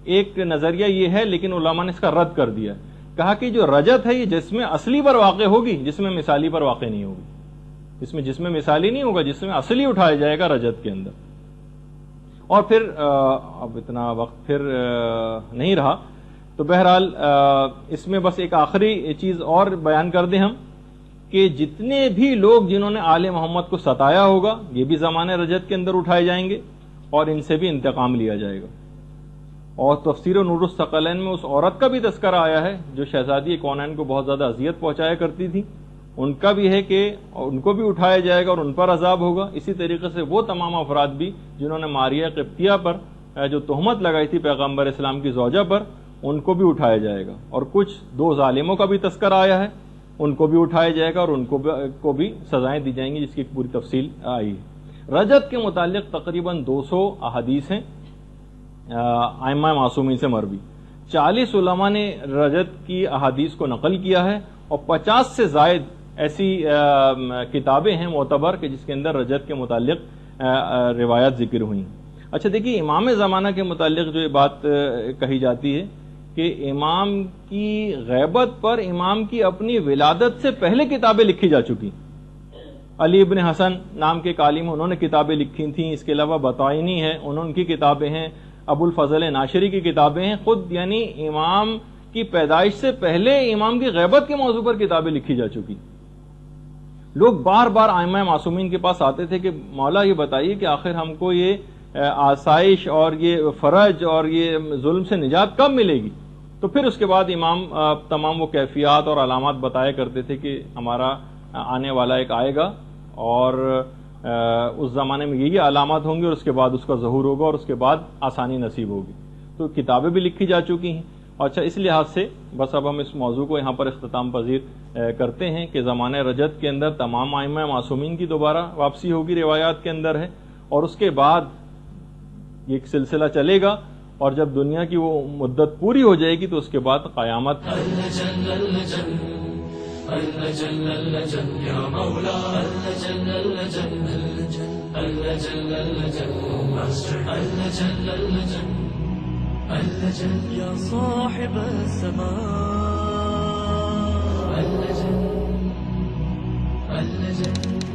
ایک نظریہ یہ ہے لیکن علماء نے اس کا رد کر دیا، کہا کہ جو رجت ہے یہ جسم اصلی پر واقع ہوگی، جسم مثالی پر واقع نہیں ہوگی. اس میں جسم مثالی نہیں ہوگا، جسم اصلی اٹھایا جائے گا رجت کے اندر. اور پھر اب اتنا وقت پھر نہیں رہا تو بہرحال اس میں بس ایک آخری چیز اور بیان کر دیں ہم کہ جتنے بھی لوگ جنہوں نے آل محمد کو ستایا ہوگا یہ بھی زمانے رجت کے اندر اٹھائے جائیں گے اور ان سے بھی انتقام لیا جائے گا. اور تفسیر نور الثقلین میں اس عورت کا بھی تذکرہ آیا ہے جو شہزادی کونین کو بہت زیادہ اذیت پہنچایا کرتی تھی، ان کا بھی ہے کہ ان کو بھی اٹھایا جائے گا اور ان پر عذاب ہوگا. اسی طریقے سے وہ تمام افراد بھی جنہوں نے ماریہ قبطیہ پر جو تہمت لگائی تھی پیغمبر اسلام کی زوجہ پر، ان کو بھی اٹھایا جائے گا. اور کچھ 2 ظالموں کا بھی تذکرہ آیا ہے، ان کو بھی اٹھایا جائے گا اور ان کو بھی سزائیں دی جائیں گی جس کی پوری تفصیل آئی ہے. رجت کے متعلق تقریباً 200 احادیث ہیں ائمہ معصومین سے مروی. 40 علماء نے رجت کی احادیث کو نقل کیا ہے اور 50 سے زائد ایسی کتابیں ہیں معتبر کہ جس کے اندر رجت کے متعلق روایات ذکر ہوئی. اچھا دیکھیے امام زمانہ کے متعلق جو یہ بات کہی جاتی ہے کہ امام کی غیبت پر امام کی اپنی ولادت سے پہلے کتابیں لکھی جا چکی. علی ابن حسن نام کے عالم انہوں نے کتابیں لکھی تھیں. اس کے علاوہ بطائنی ہے ان کی کتابیں ہیں، ابو الفضل ناشری کی کتابیں ہیں. خود یعنی امام کی پیدائش سے پہلے امام کی غیبت کے موضوع پر کتابیں لکھی جا چکی. لوگ بار بار ائمہ معصومین کے پاس آتے تھے کہ مولا یہ بتائیے کہ آخر ہم کو یہ آسائش اور یہ فرج اور یہ ظلم سے نجات کب ملے گی. تو پھر اس کے بعد امام تمام وہ کیفیات اور علامات بتایا کرتے تھے کہ ہمارا آنے والا ایک آئے گا اور اس زمانے میں یہی علامات ہوں گی اور اس کے بعد اس کا ظہور ہوگا اور اس کے بعد آسانی نصیب ہوگی. تو کتابیں بھی لکھی جا چکی ہیں. اچھا اس لحاظ سے بس اب ہم اس موضوع کو یہاں پر اختتام پذیر کرتے ہیں کہ زمانہ رجت کے اندر تمام ائمہ معصومین کی دوبارہ واپسی ہوگی روایات کے اندر ہے، اور اس کے بعد یہ ایک سلسلہ چلے گا اور جب دنیا کی وہ مدت پوری ہو جائے گی تو اس کے بعد قیامت. يا صاحب السماء اللجن